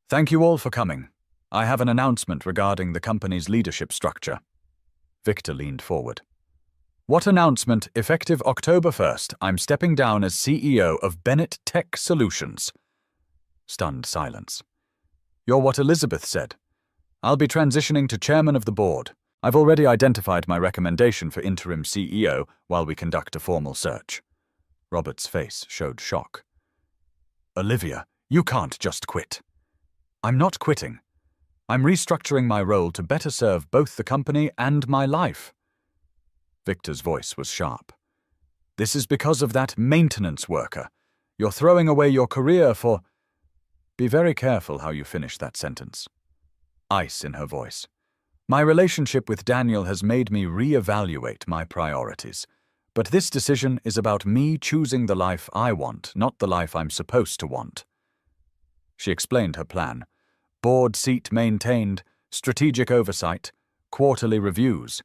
"Thank you all for coming. I have an announcement regarding the company's leadership structure." Victor leaned forward. "What announcement? Effective October 1st, I'm stepping down as CEO of Bennett Tech Solutions." Stunned silence. "You're what Elizabeth said. I'll be transitioning to chairman of the board. I've already identified my recommendation for interim CEO while we conduct a formal search." Robert's face showed shock. "Olivia, you can't just quit." "I'm not quitting. I'm restructuring my role to better serve both the company and my life." Victor's voice was sharp. "This is because of that maintenance worker. You're throwing away your career for—" Be very careful how you finish that sentence. Ice in her voice. "My relationship with Daniel has made me reevaluate my priorities. But this decision is about me choosing the life I want, not the life I'm supposed to want." She explained her plan. Board seat maintained, strategic oversight, quarterly reviews,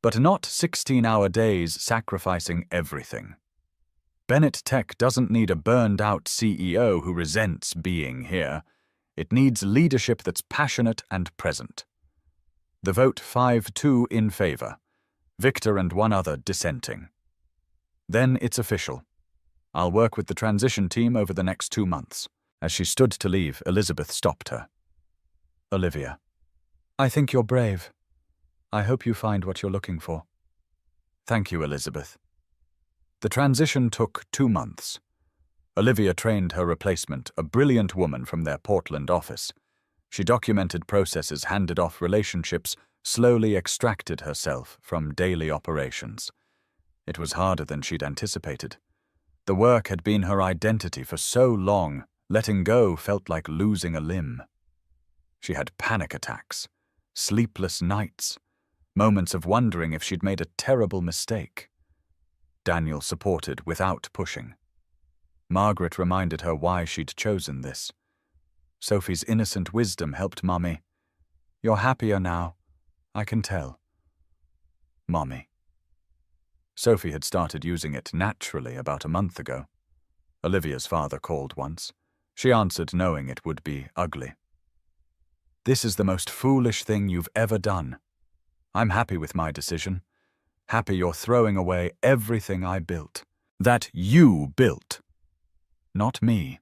but not 16-hour days sacrificing everything. Bennett Tech doesn't need a burned-out CEO who resents being here. It needs leadership that's passionate and present. The vote 5-2 in favor. Victor and 1 other dissenting. "Then it's official. I'll work with the transition team over the next 2 months." As she stood to leave, Elizabeth stopped her. "Olivia, I think you're brave. I hope you find what you're looking for." "Thank you, Elizabeth." The transition took 2 months. Olivia trained her replacement, a brilliant woman from their Portland office. She documented processes, handed off relationships, slowly extracted herself from daily operations. It was harder than she'd anticipated. The work had been her identity for so long, letting go felt like losing a limb. She had panic attacks, sleepless nights, moments of wondering if she'd made a terrible mistake. Daniel supported without pushing. Margaret reminded her why she'd chosen this. Sophie's innocent wisdom helped Mummy. You're happier now. I can tell. Mummy. Sophie had started using it naturally about a month ago. Olivia's father called once. She answered knowing it would be ugly. This is the most foolish thing you've ever done. I'm happy with my decision. Happy you're throwing away everything I built. That you built. Not me.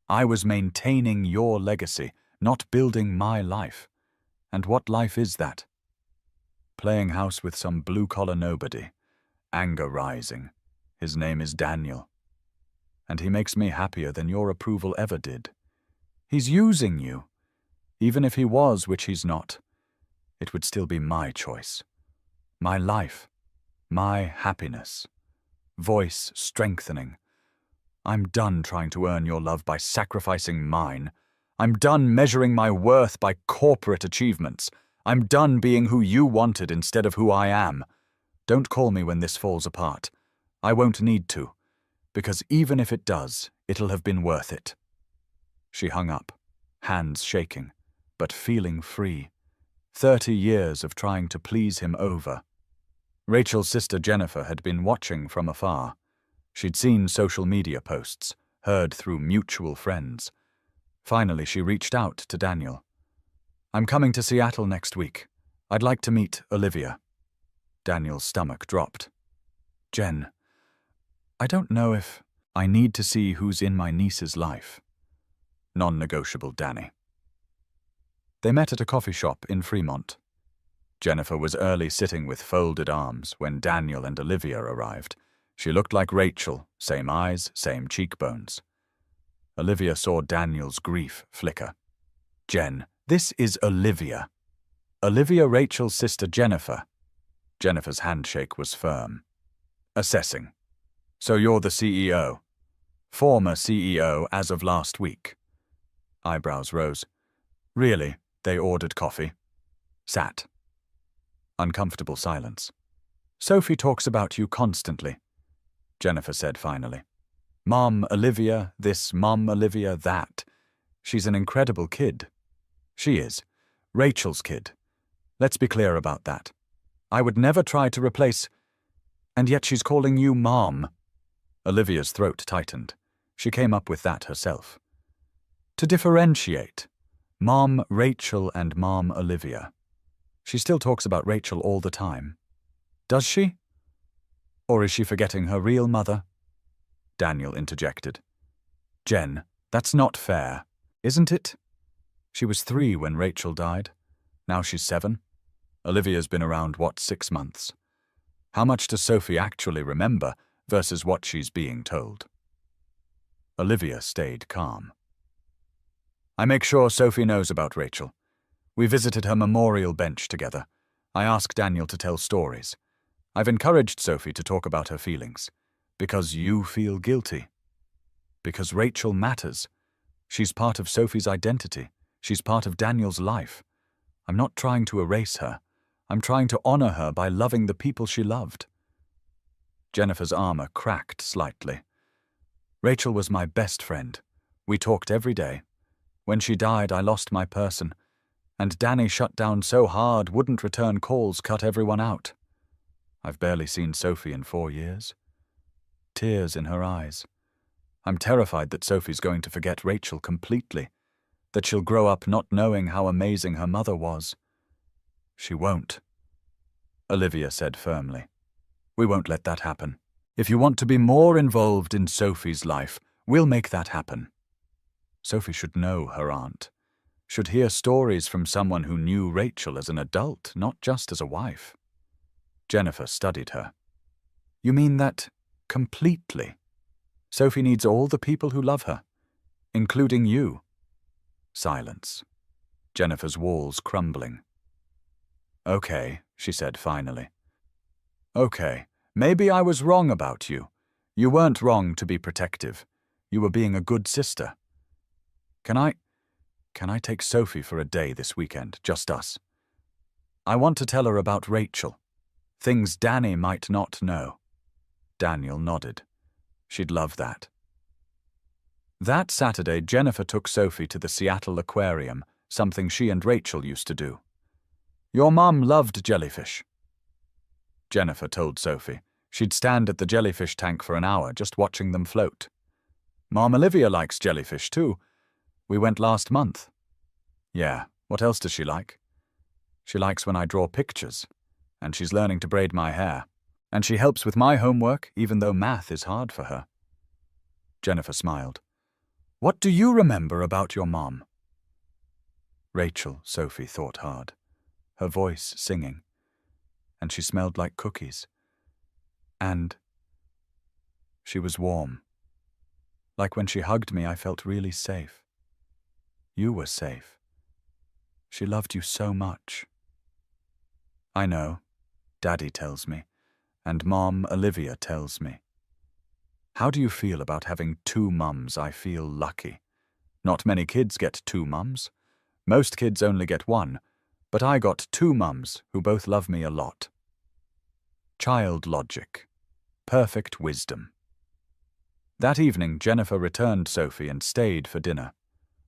I was maintaining your legacy, not building my life. And what life is that? Playing house with some blue-collar nobody. Anger rising. His name is Daniel. And he makes me happier than your approval ever did. He's using you. Even if he was, which he's not, it would still be my choice. My life. My happiness. Voice strengthening. I'm done trying to earn your love by sacrificing mine. I'm done measuring my worth by corporate achievements. I'm done being who you wanted instead of who I am. Don't call me when this falls apart. I won't need to, because even if it does, it'll have been worth it. She hung up, hands shaking, but feeling free. 30 years of trying to please him over. Rachel's sister Jennifer had been watching from afar. She'd seen social media posts, heard through mutual friends. Finally, she reached out to Daniel. I'm coming to Seattle next week. I'd like to meet Olivia. Daniel's stomach dropped. Jen, I don't know if I need to see who's in my niece's life. Non-negotiable, Danny. They met at a coffee shop in Fremont. Jennifer was early sitting with folded arms when Daniel and Olivia arrived. She looked like Rachel, same eyes, same cheekbones. Olivia saw Daniel's grief flicker. Jen, this is Olivia. Olivia Rachel's sister Jennifer. Jennifer's handshake was firm. Assessing. So you're the CEO. Former CEO as of last week. Eyebrows rose. Really? They ordered coffee. Sat. Uncomfortable silence. Sophie talks about you constantly, Jennifer said finally. Mom Olivia this, Mom Olivia that. She's an incredible kid. She is. Rachel's kid. Let's be clear about that. I would never try to replace... And yet she's calling you Mom. Olivia's throat tightened. She came up with that herself. To differentiate. Mom Rachel and Mom Olivia. She still talks about Rachel all the time. Does she? Or is she forgetting her real mother? Daniel interjected. Jen, that's not fair, isn't it? She was 3 when Rachel died. Now she's 7. Olivia's been around, 6 months? How much does Sophie actually remember versus what she's being told? Olivia stayed calm. I make sure Sophie knows about Rachel. We visited her memorial bench together. I asked Daniel to tell stories. I've encouraged Sophie to talk about her feelings. Because you feel guilty. Because Rachel matters. She's part of Sophie's identity. She's part of Daniel's life. I'm not trying to erase her. I'm trying to honor her by loving the people she loved. Jennifer's armor cracked slightly. Rachel was my best friend. We talked every day. When she died, I lost my person. And Danny shut down so hard, wouldn't return calls, cut everyone out. I've barely seen Sophie in 4 years. Tears in her eyes. I'm terrified that Sophie's going to forget Rachel completely, that she'll grow up not knowing how amazing her mother was. She won't, Olivia said firmly. We won't let that happen. If you want to be more involved in Sophie's life, we'll make that happen. Sophie should know her aunt, should hear stories from someone who knew Rachel as an adult, not just as a wife. Jennifer studied her. You mean that completely? Sophie needs all the people who love her, including you. Silence. Jennifer's walls crumbling. Okay, she said finally. Okay, maybe I was wrong about you. You weren't wrong to be protective. You were being a good sister. Can I take Sophie for a day this weekend, just us? I want to tell her about Rachel. Things Danny might not know. Daniel nodded. She'd love that. That Saturday, Jennifer took Sophie to the Seattle Aquarium, something she and Rachel used to do. "Your mum loved jellyfish," Jennifer told Sophie. She'd stand at the jellyfish tank for an hour just watching them float. "Mom Olivia likes jellyfish too. We went last month." "Yeah, what else does she like?" "She likes when I draw pictures, and she's learning to braid my hair. And she helps with my homework, even though math is hard for her." Jennifer smiled. "What do you remember about your mom?" Rachel, Sophie thought hard, her voice singing, and she smelled like cookies. And she was warm. Like when she hugged me, I felt really safe. You were safe. She loved you so much. "I know," Daddy tells me, and Mom Olivia tells me. "How do you feel about having two mums?" "I feel lucky. Not many kids get two mums. Most kids only get one, but I got two mums who both love me a lot." Child logic. Perfect wisdom. That evening, Jennifer returned Sophie and stayed for dinner,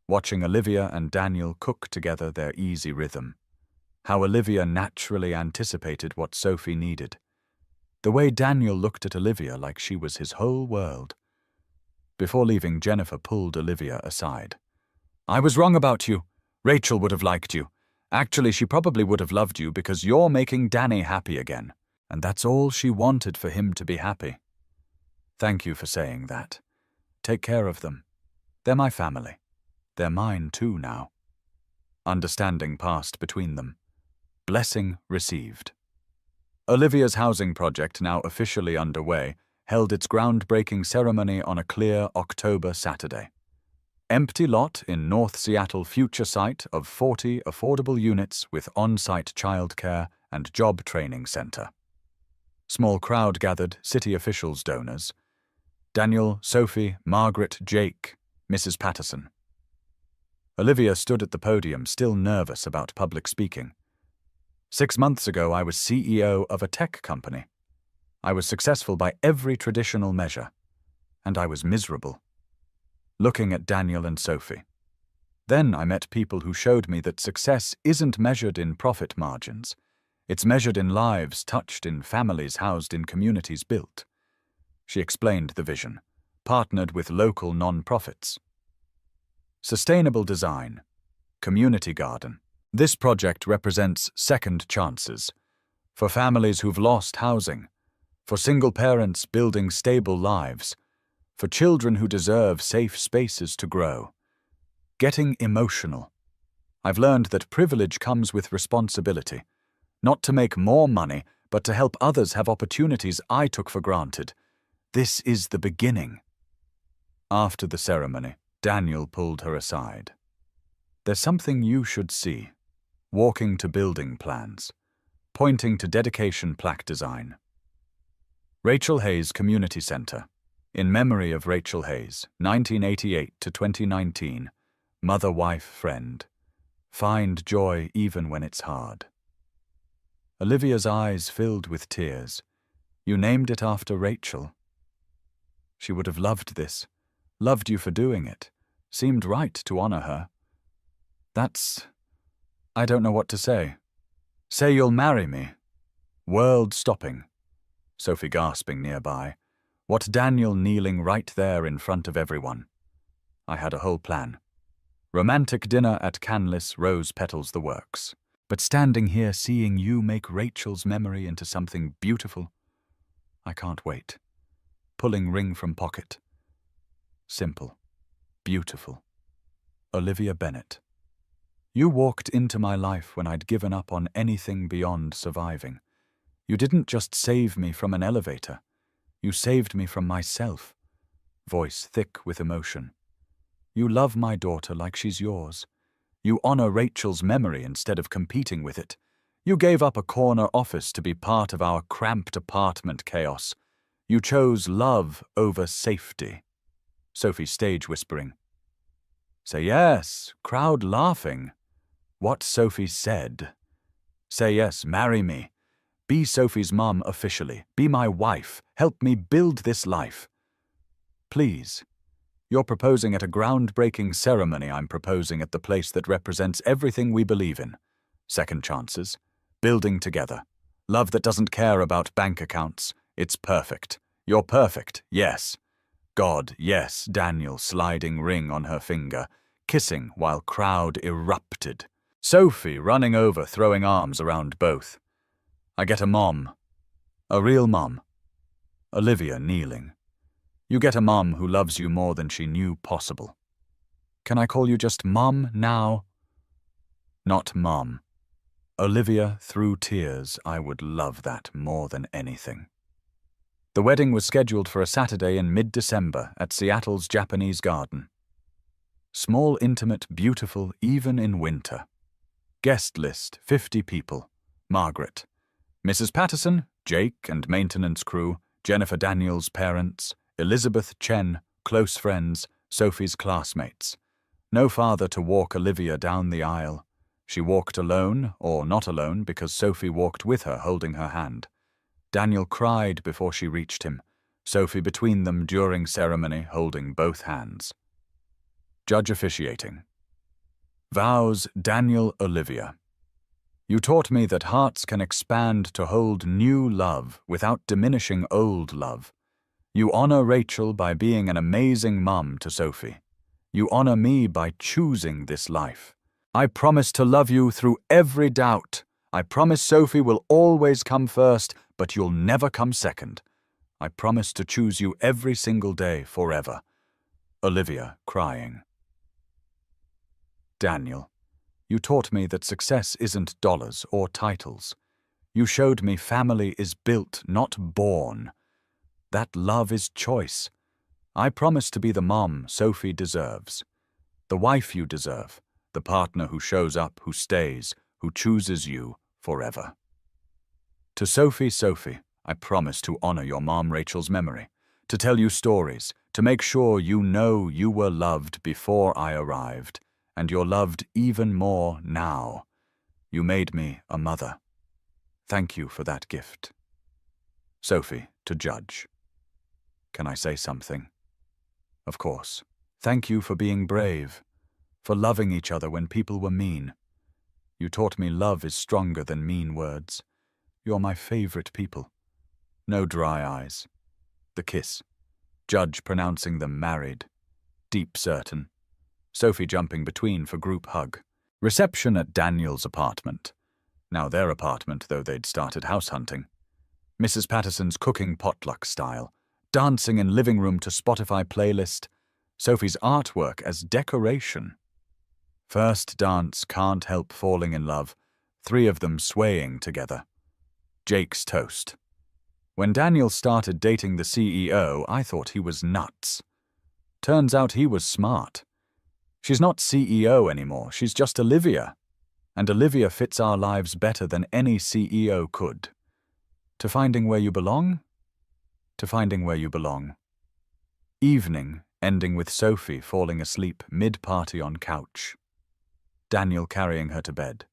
watching Olivia and Daniel cook together their easy rhythm. How Olivia naturally anticipated what Sophie needed. The way Daniel looked at Olivia like she was his whole world. Before leaving, Jennifer pulled Olivia aside. "I was wrong about you. Rachel would have liked you. Actually, she probably would have loved you because you're making Danny happy again. And that's all she wanted, for him to be happy. Thank you for saying that. Take care of them. They're my family. They're mine too now." Understanding passed between them. Blessing received. Olivia's housing project, now officially underway, held its groundbreaking ceremony on a clear October Saturday. Empty lot in North Seattle, future site of 40 affordable units with on-site childcare and job training center. Small crowd gathered, city officials, donors. Daniel, Sophie, Margaret, Jake, Mrs. Patterson. Olivia stood at the podium, still nervous about public speaking. 6 months ago, I was CEO of a tech company. I was successful by every traditional measure, and I was miserable. Looking at Daniel and Sophie. Then I met people who showed me that success isn't measured in profit margins. It's measured in lives touched, in families housed, in communities built. She explained the vision, partnered with local non-profits. Sustainable design. Community garden. This project represents second chances. For families who've lost housing. For single parents building stable lives. For children who deserve safe spaces to grow. Getting emotional. I've learned that privilege comes with responsibility. Not to make more money, but to help others have opportunities I took for granted. This is the beginning. After the ceremony, Daniel pulled her aside. "There's something you should see." Walking to building plans. Pointing to dedication plaque design. Rachel Hayes Community Center. In memory of Rachel Hayes, 1988 to 2019. Mother, wife, friend. Find joy even when it's hard. Olivia's eyes filled with tears. "You named it after Rachel." "She would have loved this. Loved you for doing it. Seemed right to honor her." I don't know what to say." "Say you'll marry me." World stopping. Sophie gasping nearby. What Daniel kneeling right there in front of everyone. I had a whole plan. Romantic dinner at Canlis, rose petals, the works. But standing here seeing you make Rachel's memory into something beautiful, I can't wait. Pulling ring from pocket. Simple. Beautiful. Olivia Bennett. You walked into my life when I'd given up on anything beyond surviving. You didn't just save me from an elevator. You saved me from myself. Voice thick with emotion. You love my daughter like she's yours. You honor Rachel's memory instead of competing with it. You gave up a corner office to be part of our cramped apartment chaos. You chose love over safety. Sophie stage whispering. Say yes, crowd laughing. What Sophie said. Say yes, marry me. Be Sophie's mom officially. Be my wife. Help me build this life. Please. You're proposing at a groundbreaking ceremony. I'm proposing at the place that represents everything we believe in. Second chances. Building together. Love that doesn't care about bank accounts. It's perfect. You're perfect, yes. God, yes, Daniel sliding ring on her finger, kissing while crowd erupted. Sophie running over, throwing arms around both. I get a mom. A real mom. Olivia kneeling. You get a mom who loves you more than she knew possible. Can I call you just Mom now? Not Mom. Olivia, through tears, I would love that more than anything. The wedding was scheduled for a Saturday in mid-December at Seattle's Japanese Garden. Small, intimate, beautiful, even in winter. Guest list, 50 people. Margaret. Mrs. Patterson, Jake and maintenance crew, Jennifer Daniels' parents, Elizabeth Chen, close friends, Sophie's classmates. No father to walk Olivia down the aisle. She walked alone, or not alone, because Sophie walked with her, holding her hand. Daniel cried before she reached him, Sophie between them during ceremony, holding both hands. Judge officiating. Vows, Daniel, Olivia. You taught me that hearts can expand to hold new love without diminishing old love. You honor Rachel by being an amazing mom to Sophie. You honor me by choosing this life. I promise to love you through every doubt. I promise Sophie will always come first, but you'll never come second. I promise to choose you every single day forever. Olivia crying. Daniel, you taught me that success isn't dollars or titles. You showed me family is built, not born. That love is choice. I promise to be the mom Sophie deserves. The wife you deserve. The partner who shows up, who stays, who chooses you forever. To Sophie, Sophie, I promise to honor your mom Rachel's memory, to tell you stories, to make sure you know you were loved before I arrived, and you're loved even more now. You made me a mother. Thank you for that gift. Sophie, to Judge. Can I say something? Of course. Thank you for being brave, for loving each other when people were mean. You taught me love is stronger than mean words. You're my favorite people. No dry eyes. The kiss. Judge pronouncing them married. Deep certain. Sophie jumping between for group hug. Reception at Daniel's apartment. Now their apartment, though they'd started house hunting. Mrs. Patterson's cooking potluck style. Dancing in living room to Spotify playlist. Sophie's artwork as decoration. First dance, can't help falling in love. 3 of them swaying together. Jake's toast. When Daniel started dating the CEO, I thought he was nuts. Turns out he was smart. She's not CEO anymore, she's just Olivia. And Olivia fits our lives better than any CEO could. To finding where you belong? To finding where you belong. Evening, ending with Sophie falling asleep mid-party on couch. Daniel carrying her to bed.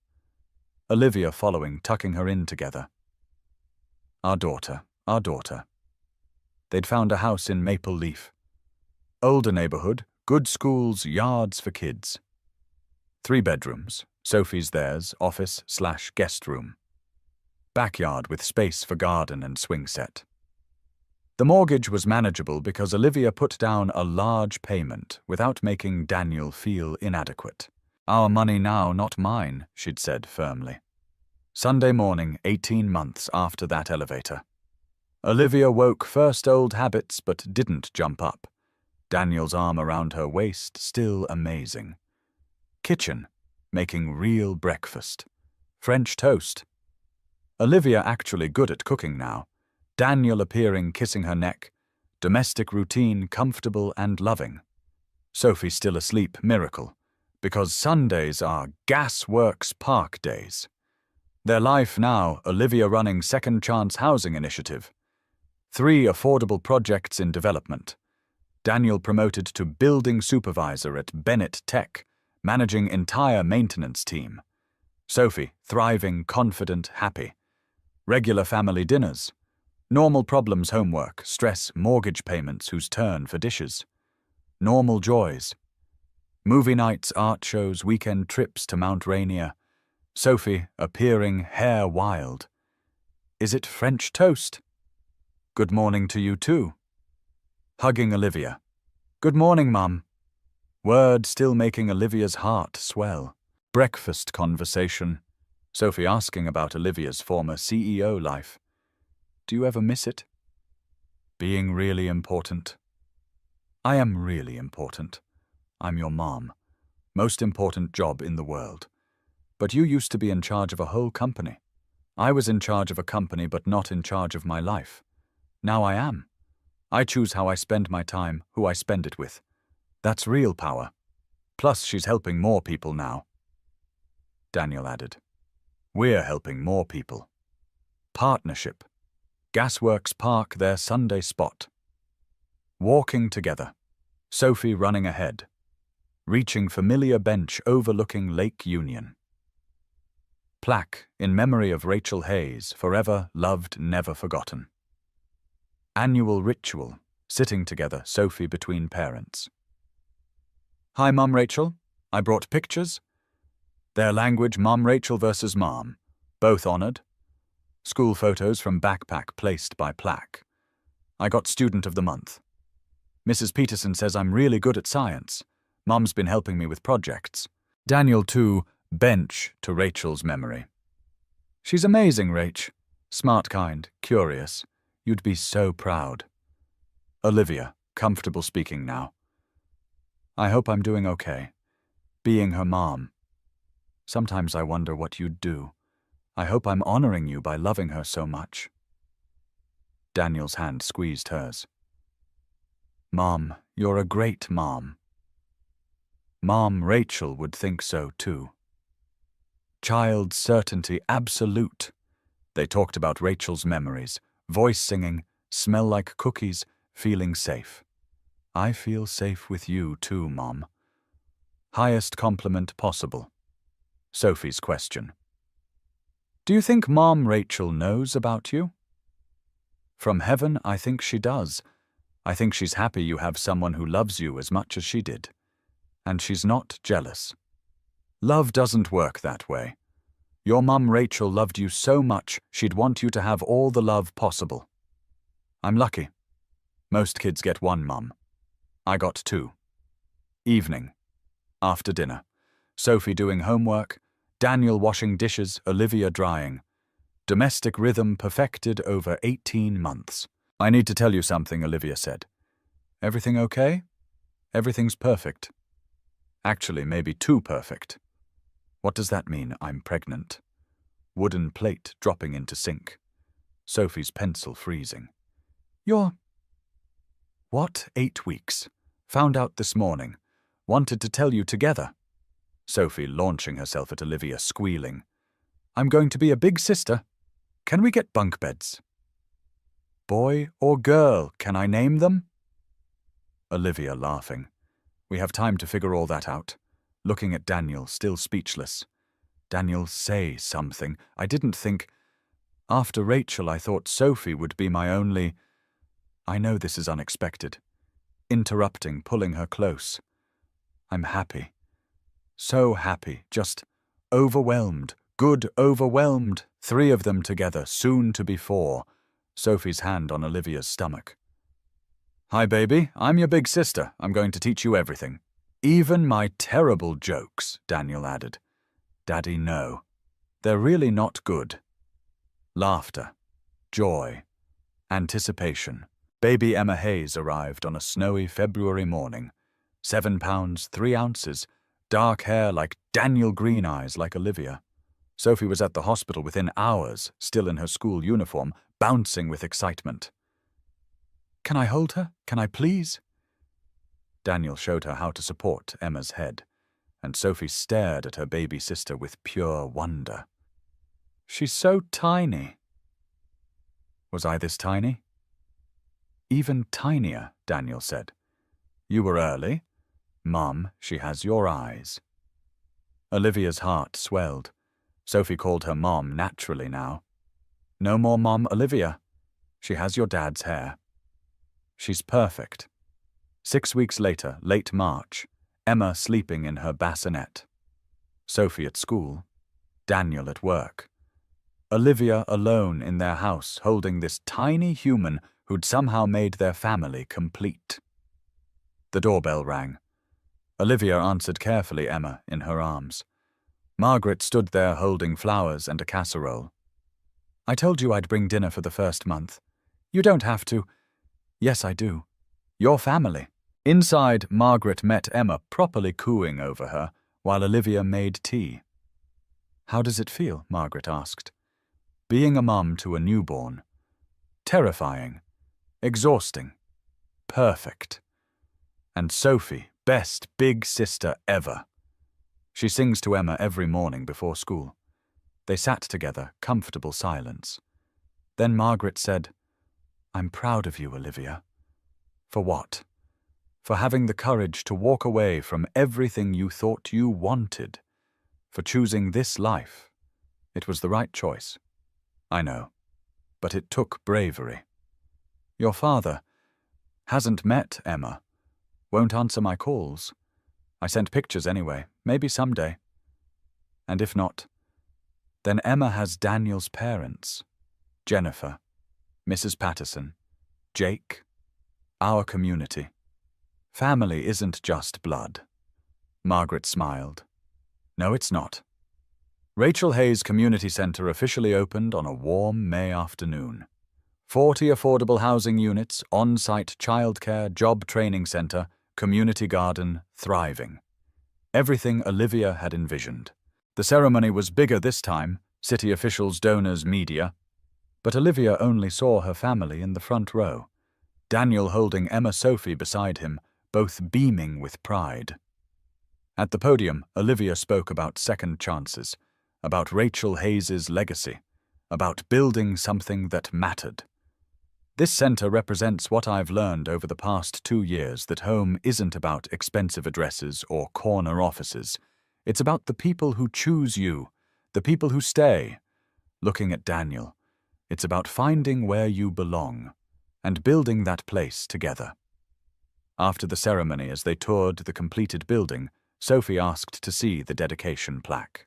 Olivia following, tucking her in together. Our daughter, our daughter. They'd found a house in Maple Leaf. Older neighborhood, good schools, yards for kids. 3 bedrooms, Sophie's theirs, office/guest room. Backyard with space for garden and swing set. The mortgage was manageable because Olivia put down a large payment without making Daniel feel inadequate. Our money now, not mine, she'd said firmly. Sunday morning, 18 months after that elevator. Olivia woke first old habits but didn't jump up. Daniel's arm around her waist, still amazing. Kitchen, making real breakfast. French toast. Olivia actually good at cooking now. Daniel appearing, kissing her neck. Domestic routine, comfortable and loving. Sophie still asleep, miracle. Because Sundays are Gasworks Park days. Their life now, Olivia running Second Chance Housing Initiative. 3 affordable projects in development. Daniel promoted to building supervisor at Bennett Tech, managing entire maintenance team. Sophie, thriving, confident, happy. Regular family dinners. Normal problems, homework, stress, mortgage payments, whose turn for dishes. Normal joys. Movie nights, art shows, weekend trips to Mount Rainier. Sophie appearing hair wild. Is it French toast? Good morning to you too. Hugging Olivia. Good morning, Mum. Word still making Olivia's heart swell. Breakfast conversation. Sophie asking about Olivia's former CEO life. Do you ever miss it? Being really important. I am really important. I'm your mom. Most important job in the world. But you used to be in charge of a whole company. I was in charge of a company but not in charge of my life. Now I am. I choose how I spend my time, who I spend it with. That's real power. Plus she's helping more people now. Daniel added. We're helping more people. Partnership. Gasworks Park, their Sunday spot. Walking together. Sophie running ahead. Reaching familiar bench overlooking Lake Union. Plaque in memory of Rachel Hayes, forever loved, never forgotten. Annual ritual, sitting together, Sophie between parents. Hi, Mum Rachel. I brought pictures. Their language, Mum Rachel versus Mom. Both honored. School photos from backpack placed by plaque. I got Student of the Month. Mrs. Peterson says I'm really good at science. Mum's been helping me with projects. Daniel too, bench to Rachel's memory. She's amazing, Rach. Smart, kind, curious. You'd be so proud. Olivia, comfortable speaking now. I hope I'm doing okay. Being her mom. Sometimes I wonder what you'd do. I hope I'm honoring you by loving her so much. Daniel's hand squeezed hers. Mom, you're a great mom. Mom Rachel would think so too. Child certainty absolute. They talked about Rachel's memories, voice singing, smell like cookies, feeling safe. I feel safe with you too, Mom. Highest compliment possible. Sophie's question. Do you think Mom Rachel knows about you? From heaven, I think she does. I think she's happy you have someone who loves you as much as she did. And she's not jealous. Love doesn't work that way. Your Mum Rachel loved you so much she'd want you to have all the love possible. I'm lucky. Most kids get one mum. I got two. Evening. After dinner. Sophie doing homework, Daniel washing dishes, Olivia drying. Domestic rhythm perfected over 18 months. I need to tell you something, Olivia said. Everything okay? Everything's perfect. Actually, maybe too perfect. What does that mean, I'm pregnant? Wooden plate dropping into sink. Sophie's pencil freezing. You're... What? 8 weeks. Found out this morning. Wanted to tell you together. Sophie launching herself at Olivia, squealing. I'm going to be a big sister. Can we get bunk beds? Boy or girl, can I name them? Olivia laughing. We have time to figure all that out. Looking at Daniel, still speechless. Daniel, say something. I didn't think... After Rachel, I thought Sophie would be my only... I know this is unexpected. Interrupting, pulling her close. I'm happy. So happy, just overwhelmed. Good overwhelmed. 3 of them together, soon to be 4. Sophie's hand on Olivia's stomach. Hi, baby. I'm your big sister. I'm going to teach you everything. Even my terrible jokes, Daniel added. Daddy, no. They're really not good. Laughter. Joy. Anticipation. Baby Emma Hayes arrived on a snowy February morning. 7 pounds, 3 ounces. Dark hair like Daniel, green eyes like Olivia. Sophie was at the hospital within hours, still in her school uniform, bouncing with excitement. Can I hold her? Can I please? Daniel showed her how to support Emma's head, and Sophie stared at her baby sister with pure wonder. She's so tiny. Was I this tiny? Even tinier, Daniel said. You were early. Mum, she has your eyes. Olivia's heart swelled. Sophie called her Mom naturally now. No more Mom, Olivia. She has your dad's hair. She's perfect. 6 weeks later, late March, Emma sleeping in her bassinet. Sophie at school, Daniel at work. Olivia alone in their house holding this tiny human who'd somehow made their family complete. The doorbell rang. Olivia answered carefully, Emma in her arms. Margaret stood there holding flowers and a casserole. "I told you I'd bring dinner for the first month. You don't have to." "Yes, I do. Your family." Inside, Margaret met Emma properly cooing over her while Olivia made tea. "How does it feel?" Margaret asked. "Being a mum to a newborn." "Terrifying. Exhausting. Perfect. And Sophie, best big sister ever." She sings to Emma every morning before school. They sat together, comfortable silence. Then Margaret said, "I'm proud of you, Olivia." "For what?" "For having the courage to walk away from everything you thought you wanted. For choosing this life. It was the right choice. I know. But it took bravery. Your father hasn't met Emma. Won't answer my calls. I sent pictures anyway, maybe someday. And if not, then Emma has Daniel's parents. Jennifer, Mrs. Patterson, Jake, our community. Family isn't just blood." Margaret smiled. "No, it's not." Rachel Hayes Community Center officially opened on a warm May afternoon. 40 affordable housing units, on-site childcare, job training center, community garden, thriving. Everything Olivia had envisioned. The ceremony was bigger this time, city officials, donors, media. But Olivia only saw her family in the front row. Daniel holding Emma Sophie beside him, both beaming with pride. At the podium, Olivia spoke about second chances, about Rachel Hayes' legacy, about building something that mattered. "This center represents what I've learned over the past 2 years, that home isn't about expensive addresses or corner offices. It's about the people who choose you, the people who stay." Looking at Daniel, "It's about finding where you belong and building that place together." After the ceremony, as they toured the completed building, Sophie asked to see the dedication plaque.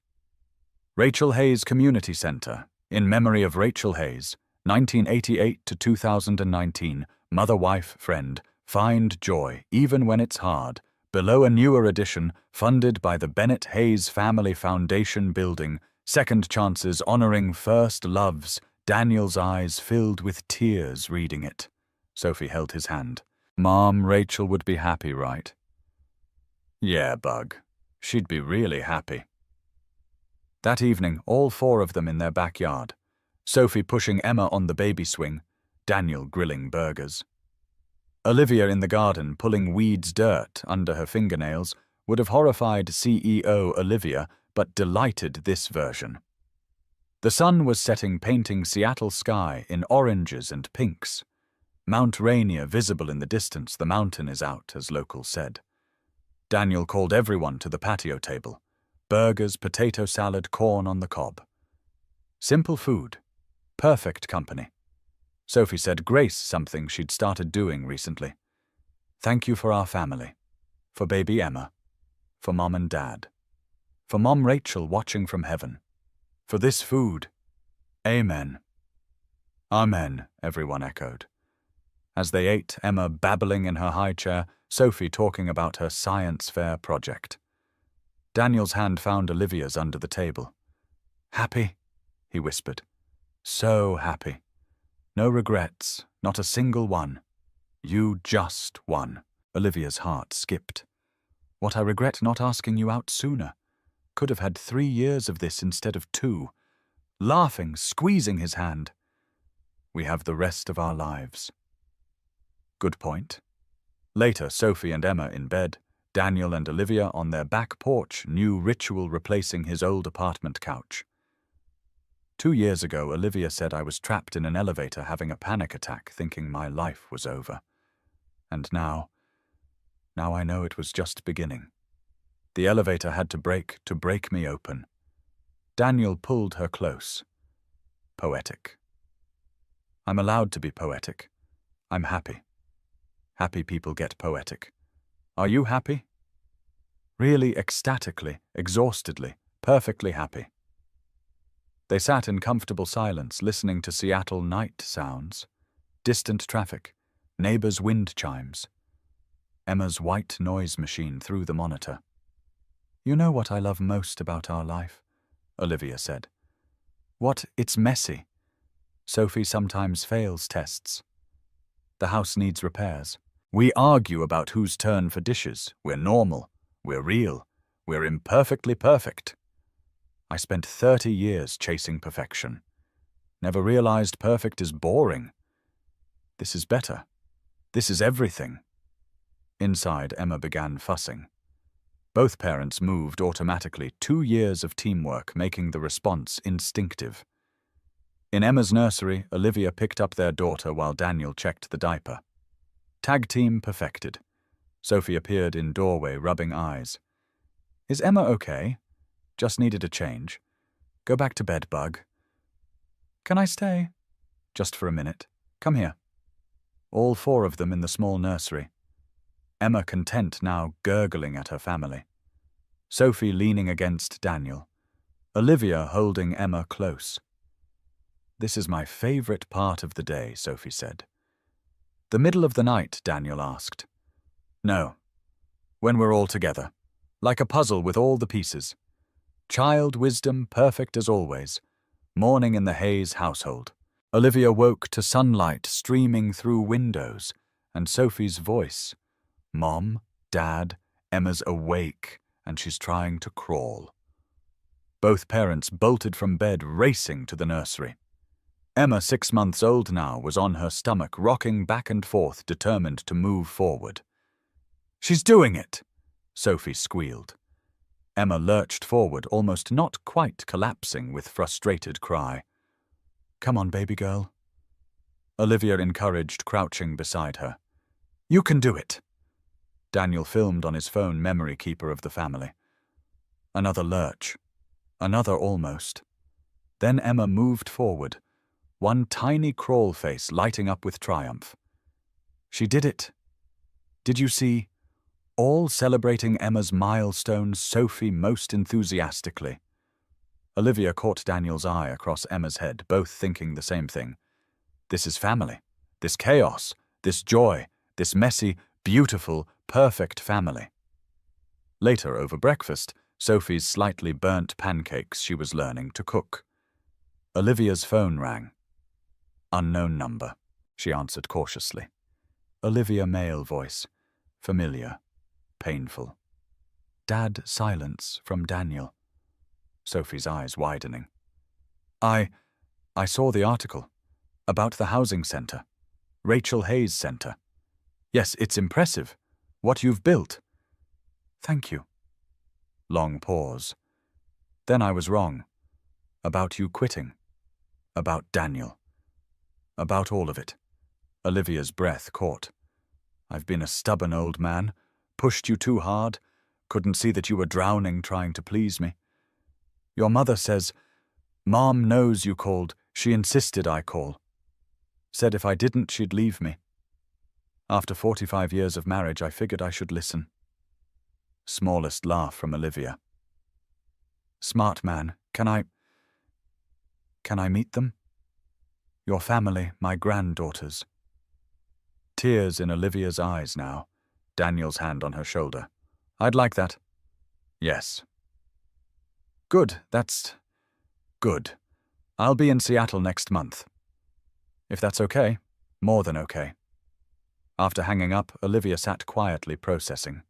Rachel Hayes Community Center, in memory of Rachel Hayes, 1988 to 2019, mother, wife, friend, find joy even when it's hard. Below a newer edition, funded by the Bennett Hayes Family Foundation building, second chances honoring first loves. Daniel's eyes filled with tears reading it. Sophie held his hand. "Mom, Rachel would be happy, right?" "Yeah, Bug. She'd be really happy." That evening, all 4 of them in their backyard. Sophie pushing Emma on the baby swing, Daniel grilling burgers. Olivia in the garden pulling weeds dirt under her fingernails would have horrified CEO Olivia, but delighted this version. The sun was setting, painting Seattle sky in oranges and pinks. Mount Rainier visible in the distance. The mountain is out, as locals said. Daniel called everyone to the patio table. Burgers, potato salad, corn on the cob. Simple food. Perfect company. Sophie said grace something she'd started doing recently. "Thank you for our family. For baby Emma. For Mom and Dad. For Mom Rachel watching from heaven. For this food. Amen." "Amen," everyone echoed. As they ate, Emma babbling in her high chair, Sophie talking about her science fair project. Daniel's hand found Olivia's under the table. "Happy?" he whispered. "So happy. No regrets, not a single one. You just won." Olivia's heart skipped. "What I regret not asking you out sooner. Could have had 3 years of this instead of 2. Laughing, squeezing his hand. We have the rest of our lives." Good point. Later, Sophie and Emma in bed, Daniel and Olivia on their back porch, new ritual replacing his old apartment couch. 2 years ago, Olivia said I was trapped in an elevator having a panic attack, thinking my life was over. And now I know it was just beginning. The elevator had to break me open. Daniel pulled her close. Poetic. I'm allowed to be poetic. I'm happy. Happy people get poetic. Are you happy? Really ecstatically, exhaustedly, perfectly happy. They sat in comfortable silence, listening to Seattle night sounds, distant traffic, neighbors' wind chimes. Emma's white noise machine through the monitor. You know what I love most about our life? Olivia said. What? It's messy. Sophie sometimes fails tests. The house needs repairs. We argue about whose turn for dishes. We're normal. We're real. We're imperfectly perfect. I spent 30 years chasing perfection. Never realized perfect is boring. This is better. This is everything. Inside, Emma began fussing. Both parents moved automatically, 2 years of teamwork making the response instinctive. In Emma's nursery, Olivia picked up their daughter while Daniel checked the diaper. Tag team perfected. Sophie appeared in doorway, rubbing eyes. Is Emma okay? Just needed a change. Go back to bed, Bug. Can I stay? Just for a minute. Come here. All 4 of them in the small nursery. Emma content now, gurgling at her family. Sophie leaning against Daniel. Olivia holding Emma close. This is my favorite part of the day, Sophie said. The middle of the night, Daniel asked. No. When we're all together. Like a puzzle with all the pieces. Child wisdom perfect as always. Morning in the Hayes household. Olivia woke to sunlight streaming through windows, and Sophie's voice. Mom, Dad, Emma's awake, and she's trying to crawl. Both parents bolted from bed, racing to the nursery. Emma, 6 months old now, was on her stomach, rocking back and forth, determined to move forward. She's doing it, Sophie squealed. Emma lurched forward, almost not quite collapsing with frustrated cry. Come on, baby girl. Olivia encouraged, crouching beside her. You can do it. Daniel filmed on his phone, memory keeper of the family. Another lurch. Another almost. Then Emma moved forward, one tiny crawl face lighting up with triumph. She did it. Did you see? All celebrating Emma's milestone, Sophie most enthusiastically. Olivia caught Daniel's eye across Emma's head, both thinking the same thing. This is family. This chaos. This joy. This messy, beautiful, perfect family. Later, over breakfast, Sophie's slightly burnt pancakes she was learning to cook. Olivia's phone rang. Unknown number, she answered cautiously. Olivia male voice. Familiar. Painful. Dad silence from Daniel. Sophie's eyes widening. I saw the article. About the housing centre. Rachel Hayes Centre. Yes, it's impressive. What you've built. Thank you. Long pause. Then I was wrong. About you quitting. About Daniel. About all of it. Olivia's breath caught. I've been a stubborn old man. Pushed you too hard. Couldn't see that you were drowning trying to please me. Your mother says, Mom knows you called. She insisted I call. Said if I didn't, she'd leave me. After 45 years of marriage, I figured I should listen. Smallest laugh from Olivia. Smart man, can I meet them? Your family, my granddaughters. Tears in Olivia's eyes now. Daniel's hand on her shoulder. I'd like that. Yes. Good, that's good. I'll be in Seattle next month. If that's okay, more than okay. After hanging up, Olivia sat quietly processing.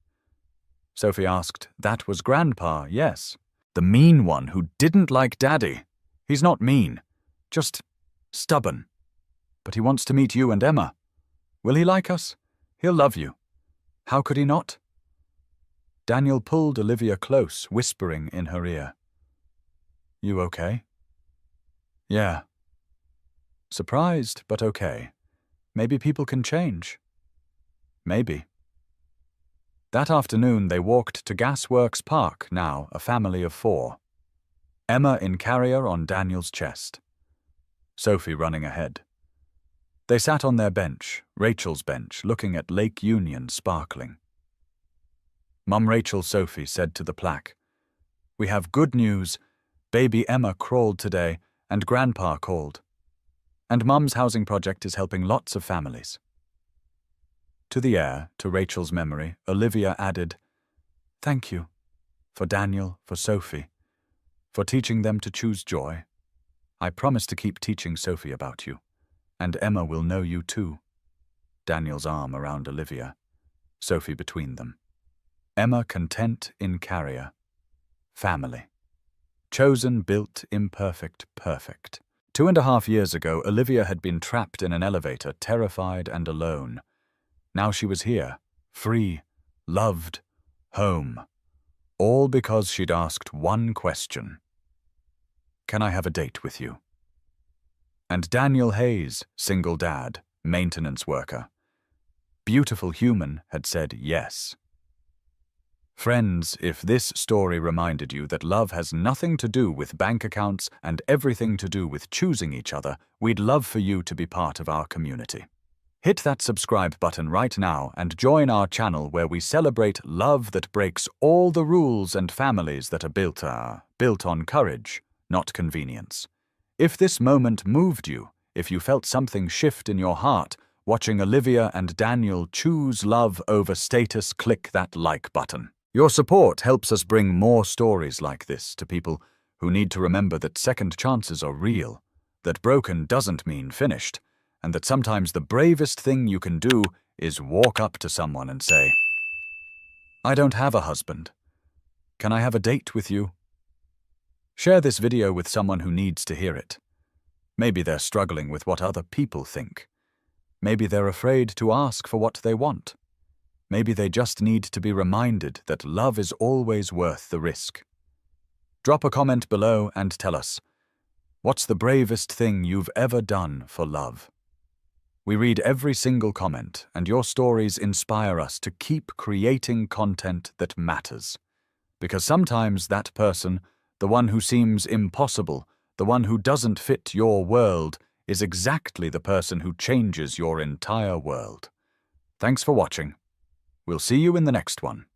Sophie asked, That was Grandpa, yes. The mean one who didn't like Daddy. He's not mean, just stubborn. But he wants to meet you and Emma. Will he like us? He'll love you. How could he not? Daniel pulled Olivia close, whispering in her ear. You okay? Yeah. Surprised, but okay. Maybe people can change. Maybe. That afternoon they walked to Gasworks Park, now a family of 4. Emma in carrier on Daniel's chest. Sophie running ahead. They sat on their bench, Rachel's bench, looking at Lake Union sparkling. Mum Rachel Sophie said to the plaque, "We have good news. Baby Emma crawled today, and Grandpa called. And Mum's housing project is helping lots of families." To the air, to Rachel's memory, Olivia added, "Thank you, for Daniel, for Sophie, for teaching them to choose joy. I promise to keep teaching Sophie about you, and Emma will know you too." Daniel's arm around Olivia, Sophie between them. Emma content in carrier. Family. Chosen, built, imperfect, perfect. 2.5 years ago, Olivia had been trapped in an elevator, terrified and alone. Now she was here, free, loved, home. All because she'd asked one question. "Can I have a date with you?" And Daniel Hayes, single dad, maintenance worker, beautiful human, had said yes. Friends, if this story reminded you that love has nothing to do with bank accounts and everything to do with choosing each other, we'd love for you to be part of our community. Hit that subscribe button right now and join our channel where we celebrate love that breaks all the rules and families that are built on courage, not convenience. If this moment moved you, if you felt something shift in your heart, watching Olivia and Daniel choose love over status, click that like button. Your support helps us bring more stories like this to people who need to remember that second chances are real, that broken doesn't mean finished, and that sometimes the bravest thing you can do is walk up to someone and say, "I don't have a husband. Can I have a date with you?" Share this video with someone who needs to hear it. Maybe they're struggling with what other people think. Maybe they're afraid to ask for what they want. Maybe they just need to be reminded that love is always worth the risk. Drop a comment below and tell us, what's the bravest thing you've ever done for love? We read every single comment, and your stories inspire us to keep creating content that matters. Because sometimes that person, the one who seems impossible, the one who doesn't fit your world, is exactly the person who changes your entire world. Thanks for watching. We'll see you in the next one.